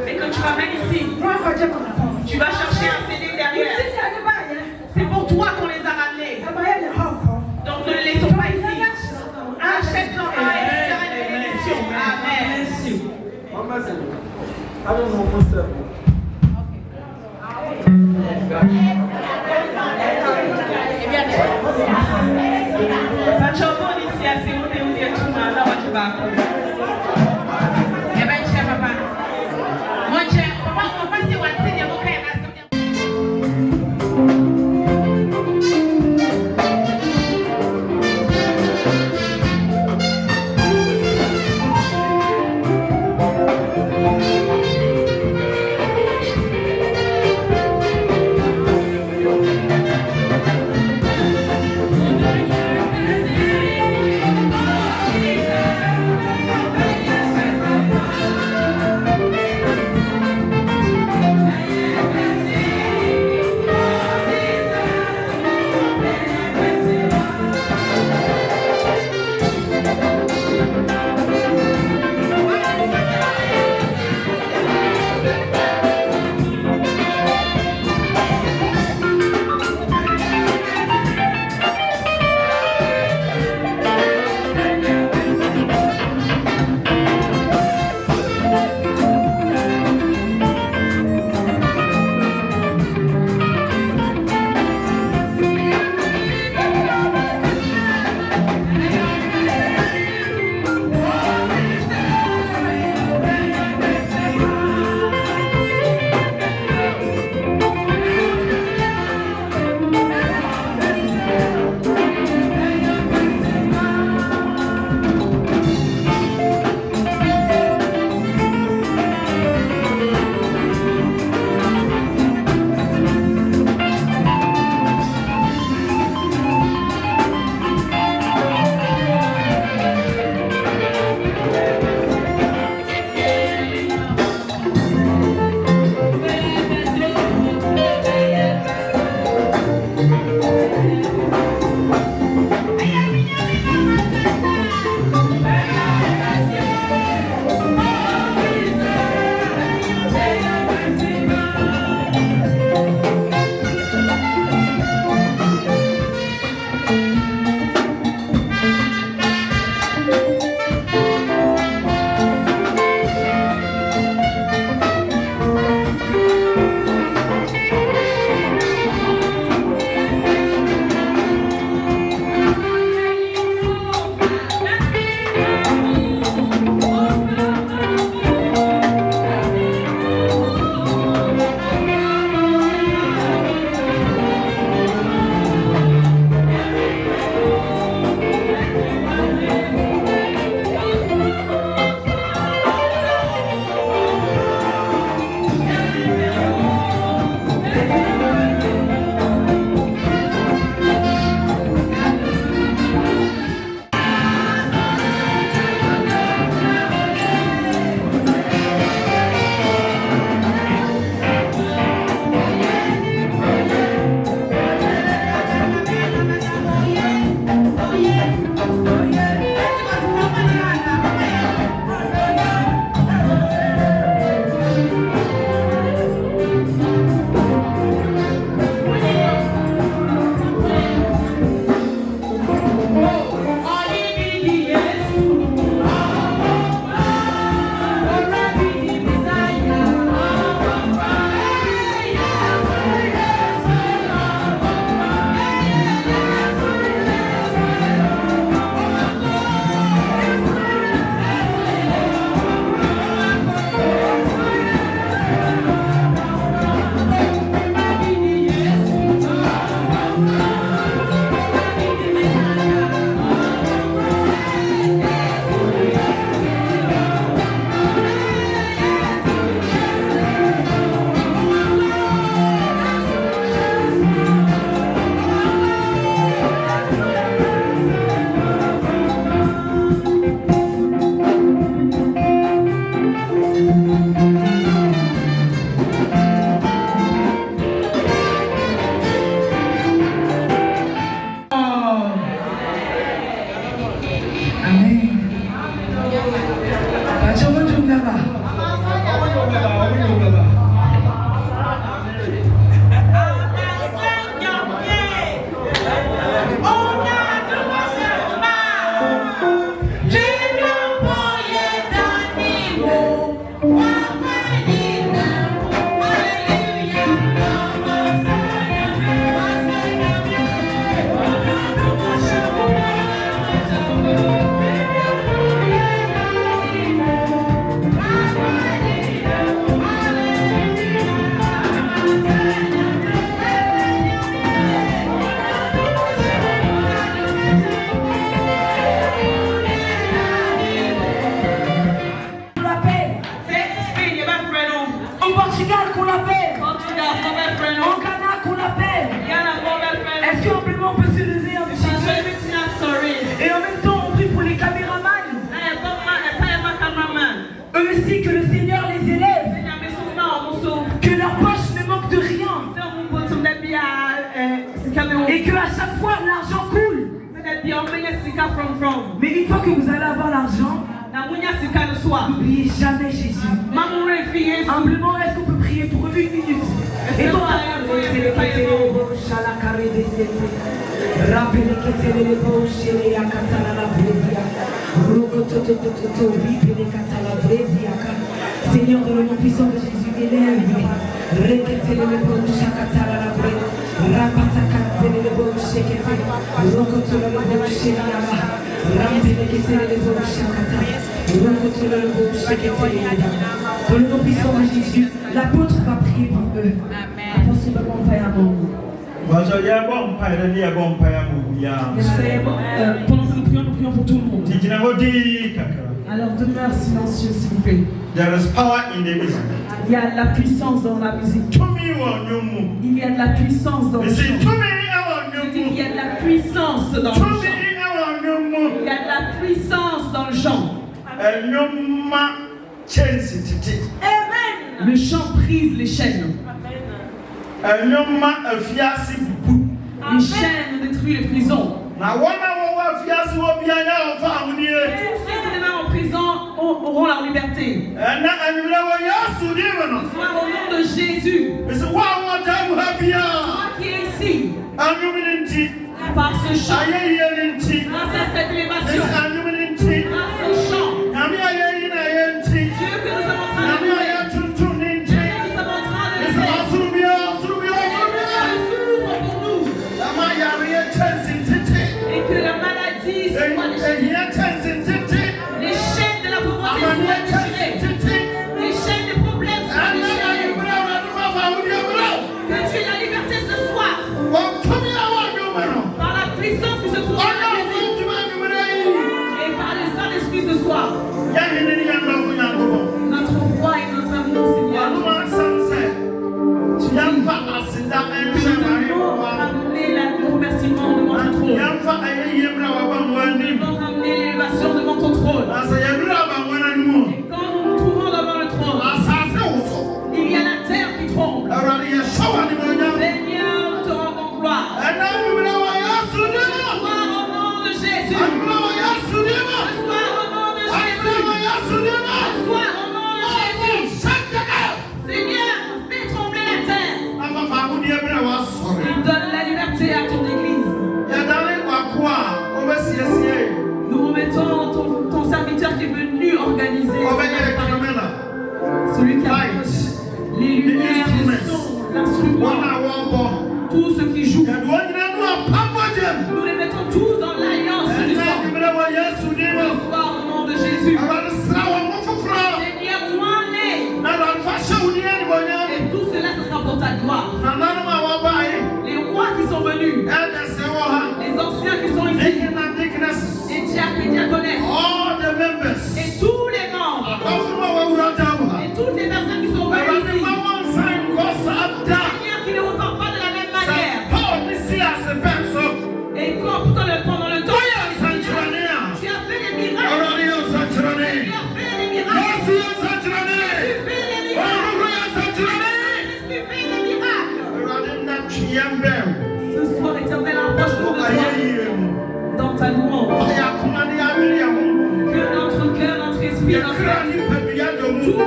[SPEAKER 3] et que tu ramènes ici, tu vas chercher un CD derrière. C'est pour toi qu'on les a ramenés. Donc ne les laissons pas ici. Achète-en un et tu seras une bénédiction. Amen.
[SPEAKER 6] I don't know myself.
[SPEAKER 3] Facciamo iniziare a seguire un dia tu ma la faccio bacco. E vai c'è papà. Non c'è, papà si vuole insegnare a bocca.
[SPEAKER 1] Portugal qu'on l'appelle.
[SPEAKER 3] Portugal, former friend.
[SPEAKER 1] Au Ghana qu'on l'appelle.
[SPEAKER 3] Ghana, former friend.
[SPEAKER 1] Est-ce qu'humblement on peut se lever un petit peu? Et en même temps, on prie pour les caméramans. Eux aussi, que le Seigneur les élève. Que leur poche ne manque de rien. Et que à chaque fois, l'argent coule. Mais une fois que vous allez avoir l'argent, n'oubliez jamais Jésus. Humblement, est-ce qu'on peut prier pour eux 1 minute? Et toi, Seigneur, dans le nom puissant de Jésus, élève. Dans le nom puissant de Jésus, l'apôtre va prier pour eux. Apôtre va prier pour eux.
[SPEAKER 6] Pendant que nous prions pour tout le monde.
[SPEAKER 1] Alors demeure silencieux s'il vous plaît.
[SPEAKER 6] There is power in the music.
[SPEAKER 1] Il y a de la puissance dans la musique. Il y a de la puissance dans le chant. Il y a de la puissance dans le chant. Il y a de la puissance dans le chant. Amen. Le chant brise les chaînes. Les chaînes détruisent les prisons. Tous ceux qui demeurent en prison auront leur liberté. Ce soir, au nom de Jésus, toi qui es ici, par ce chant, grâce à cette élévation, grâce au chant, Dieu que nous sommes en train de louer, Dieu que nous sommes en train de louer, s'ouvre pour nous, et que la maladie soit déchirée, les chaînes de la pauvreté soient déchirées, les chaînes de problèmes soient déchirées, que tu aies la liberté ce soir, par la puissance qui se trouve dans la musique, et par le Saint-Esprit ce soir. Notre roi et notre amour, Seigneur. Tu veux ramener le remerciement devant ton trône. Tu veux ramener l'élévation devant ton trône. Et quand nous nous trouvons devant le trône, il y a la terre qui tremble. Seigneur, nous te rendons gloire. Ce soir, au nom de Jésus. Ce soir, au nom de Jésus. Ce soir, au nom de Jésus. Seigneur, fais trembler la terre. Et donne la liberté à ton église. Nous remettons ton serviteur qui est venu organiser. Celui qui a les lumières, les sons, l'instrument, tout ce qui joue. Nous les mettons tous dans l'alliance du sang. Ce soir, au nom de Jésus. Seigneur, loin-les. Et tout cela, ce sera pour ta gloire. Les rois qui sont venus, les anciens qui sont ici, les diacres et diaconesses, et tous les membres, et toutes les personnes qui sont venues ici. Seigneur, qui ne repartent pas de la même manière. Et quand pendant le temps, tu as fait des miracles. Tu as fait des miracles. Tu fais des miracles. Ce soir, Éternel, approche-nous de toi dans ta louange. Que notre cœur, notre esprit, notre âme, tout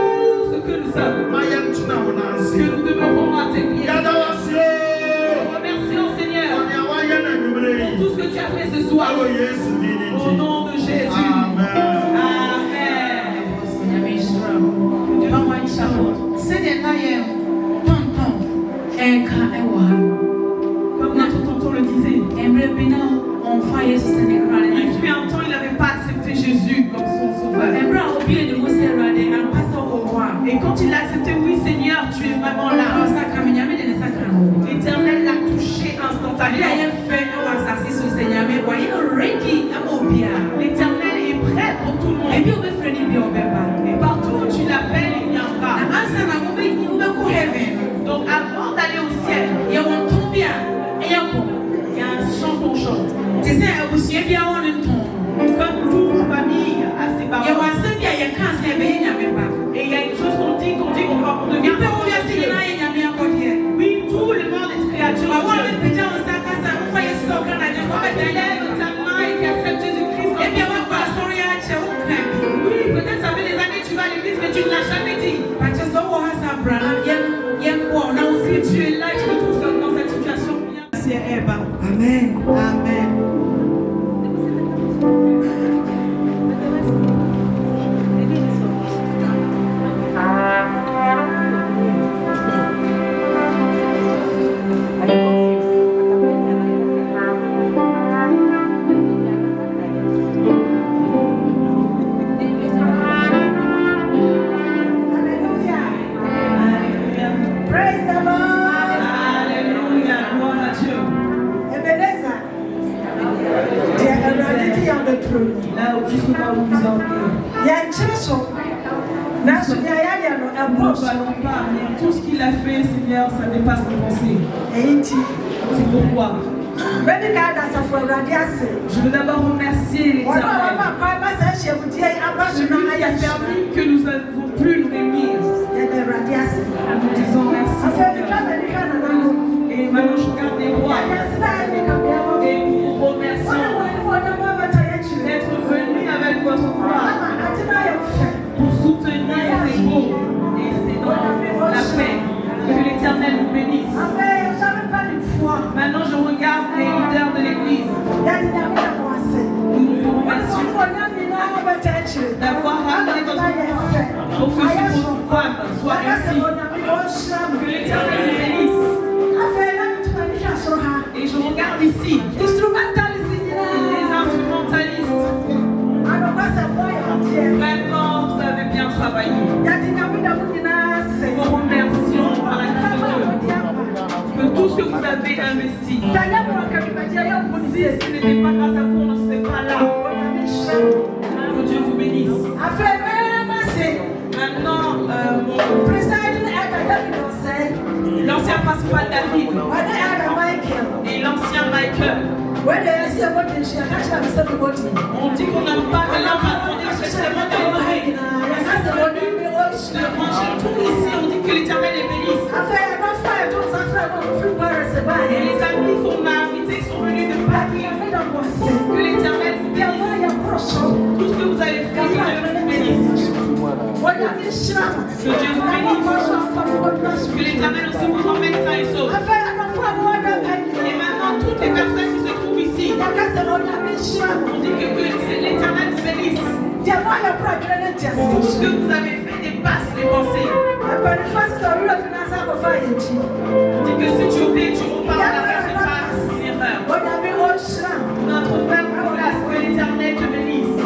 [SPEAKER 1] ce que nous sommes, que nous demeurons à tes pieds. Nous te remercions, Seigneur, pour tout ce que tu as fait ce soir. Au nom de Jésus. Comme notre tonton le disait, il fut un temps, il n'avait pas accepté Jésus comme son sauveur. Et quand il l'a accepté, oui Seigneur, tu es vraiment là. L'Éternel l'a touché instantanément. L'Éternel est prêt pour tout le monde. Et partout où tu l'appelles, il viendra. devient Dieu. Oui, tout le monde est créature de Dieu. Lève ta main et qui accepte Jésus-Christ. Oui, peut-être ça fait des années que tu vas à l'église, mais tu ne l'as jamais dit. Si tu es là et tu te trouves dans cette situation, merci Eva.
[SPEAKER 5] Amen.
[SPEAKER 1] Amen. Tout ce qu'il a fait, Seigneur, ça dépasse nos pensées. C'est pourquoi je veux d'abord remercier l'Éternel qui a permis que nous avons pu nous réunir. Nous disons merci. Et maintenant je garde les rois. Et nous vous remercions d'être venus avec votre gloire pour soutenir ces mots et ces dons, la paix. Que l'Éternel vous bénisse. Maintenant, je regarde les leaders de l'Église. Nous vous remercions d'avoir ramené votre foi pour que ce programme soit réussi. Que l'Éternel vous bénisse. Et je regarde ici les instrumentalistes. Vraiment, vous avez bien travaillé. Nous vous remercions par la grâce de Dieu que tout ce que vous avez investi, si ce n'était pas grâce à vous, on ne serait pas là. Que Dieu vous bénisse. Maintenant, l'ancien principal David et l'ancien Michael. On dit qu'on n'aime pas de l'homme, on dit que c'est vraiment d'honorer. De manger tout ici, on dit que l'Éternel est bénisse. Et les amis qu'on a invités sont venus de Paris. Que l'Éternel vous bénisse. Tout ce que vous avez fait, que Dieu vous bénisse. Que Dieu vous bénisse. Que l'Éternel aussi vous emmène sain et sauf. Et maintenant, toutes les personnes qui se trouvent ici, on dit que l'Éternel vous bénisse. Tout ce que vous avez fait dépasse les pensées. On dit que si tu oublies, tu repars à la base, c'est une erreur. Notre frère Nicolas, que l'Éternel te bénisse.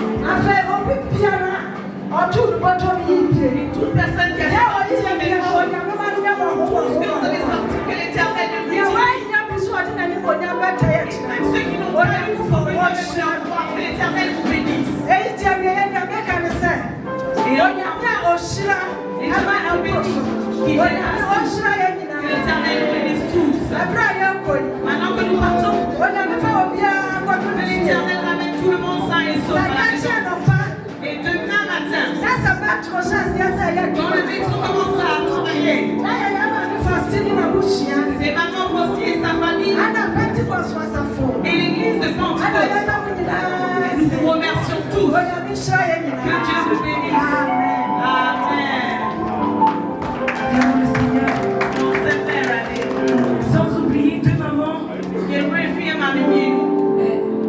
[SPEAKER 1] Et toute personne qui a sorti avec vous, tout ce que vous avez sorti, que l'Éternel te bénisse. Même ceux qui n'ont pas eu pour venir me faire croire, que l'Éternel vous bénisse. Et l'Éternel vous bénisse. Que l'Éternel vous bénisse tous. Maintenant que nous partons, que l'Éternel ramène tout le monde sain et sauf à la maison. Et demain matin, quand le métro commence à travailler, c'est maman Fausty et sa famille et l'église de Pentecôte. Nous vous remercions tous. Que Dieu vous bénisse. Amen.
[SPEAKER 7] Le Seigneur dans cette belle année. Sans oublier deux mamans.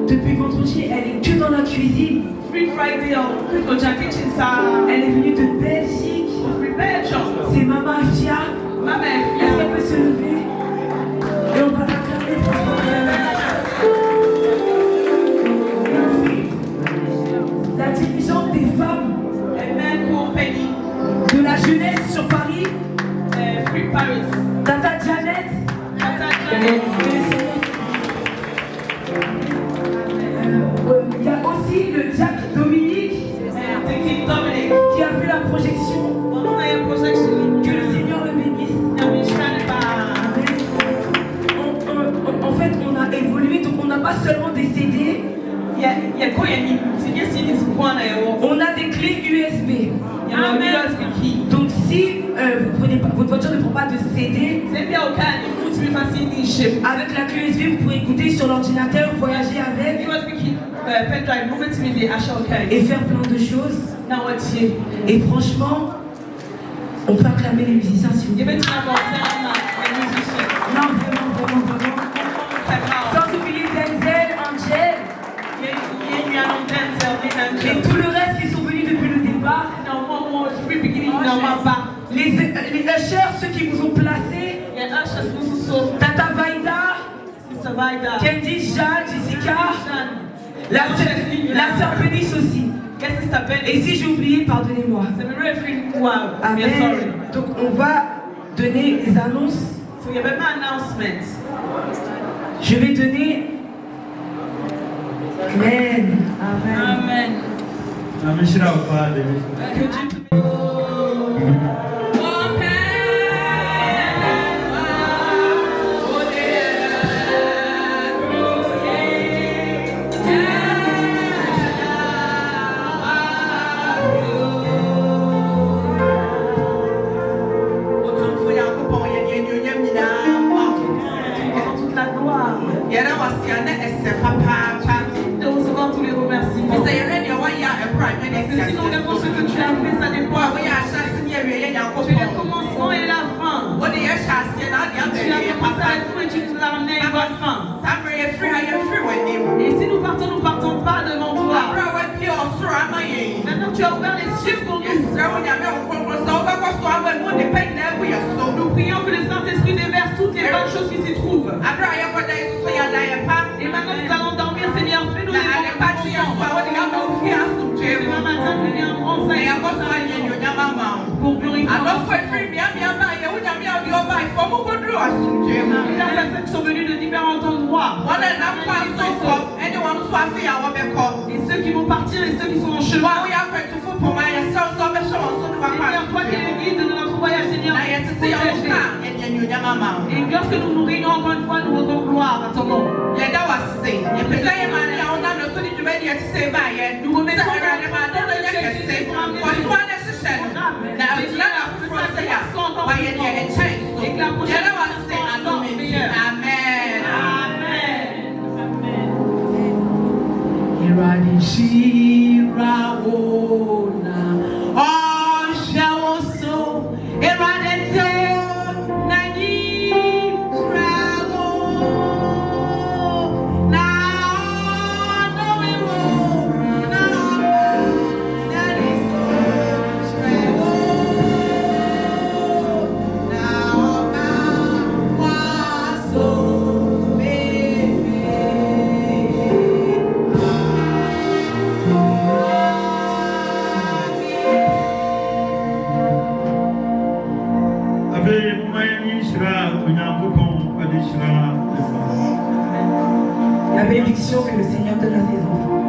[SPEAKER 7] Depuis vendredi, elle est que dans la cuisine.
[SPEAKER 1] Free Friday,
[SPEAKER 7] Elle est venue de Belgique. C'est Maman Fia. Est-ce qu'elle peut se lever? Et on va l'acclamer la dirigeante des femmes de la jeunesse sur Paris.
[SPEAKER 1] Free Paris.
[SPEAKER 7] Tata Janet. Il y a aussi le Jack Dominique qui a vu la projection. Que le Seigneur le bénisse. En fait, on a évolué, donc on n'a pas seulement des CD. On a des clés USB. Donc si vous prenez votre voiture ne prend pas de CD, avec la clé USB, vous pouvez écouter sur l'ordinateur, voyager avec et faire plein de choses. Et franchement, on peut acclamer les musiciens si vous voulez. Non, vraiment. Sans oublier Denzel, Angel. Et tout le reste qui sont venus depuis le départ. Les ushers, ceux qui vous ont placés. Tata Vaida, Candy, Jeanne, Jessica, la sœur Pénice aussi. Et si j'ai oublié, pardonnez-moi. Amen. Donc on va donner les annonces. Je vais donner. Amen.
[SPEAKER 3] Amen. Sinon, n'importe ce que tu as fait, ça dépend. Tu es le commencement et la fin. Tu as commencé avec nous et tu nous as ramené à une bonne fin. Et si nous partons pas devant toi. Maintenant, tu as ouvert les cieux pour nous. Nous prions que le Saint-Esprit déverse toutes les bonnes choses qui s'y trouvent. Et maintenant, nous allons dormir, Seigneur. Fais-nous les bons demain matin, nous viens prendre ça pour glorifier. Les personnes qui sont venues de différents endroits. Et ceux qui vont partir et ceux qui sont en chemin. Seigneur, toi qui es le guide de notre voyage, Seigneur. Et lorsque nous nous réunissons encore une fois, nous rendons gloire à ton nom. Nous remettons
[SPEAKER 7] la bénédiction que le Seigneur donne à ses enfants.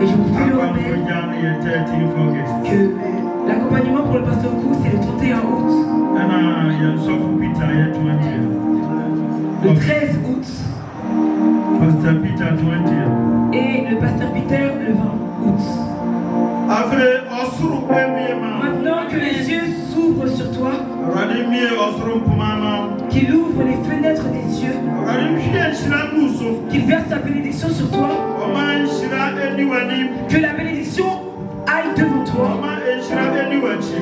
[SPEAKER 7] Et je vous fais le rappel que l'accompagnement pour le pasteur Kou, c'est le 31 août. Le 13 août. Et le pasteur Peter le 20 août. Maintenant que les yeux s'ouvrent sur toi, qu'il ouvre les fenêtres des cieux, qu'il verse sa bénédiction sur toi, que la bénédiction aille devant toi,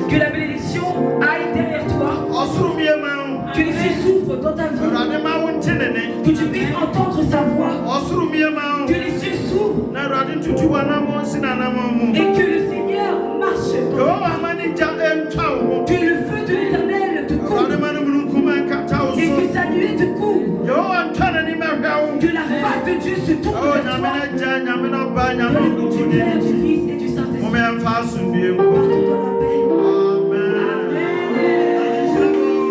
[SPEAKER 7] que la bénédiction aille derrière toi, que les yeux s'ouvrent dans ta vie, que tu puisses entendre sa voix, que les yeux s'ouvrent et que le Seigneur marche dans ta vie, que le feu de l'Éternel te couvre et que sa nuée te couvre, que la face de Dieu se tourne vers toi, dans le nom du Père, du Fils et du Saint-Esprit.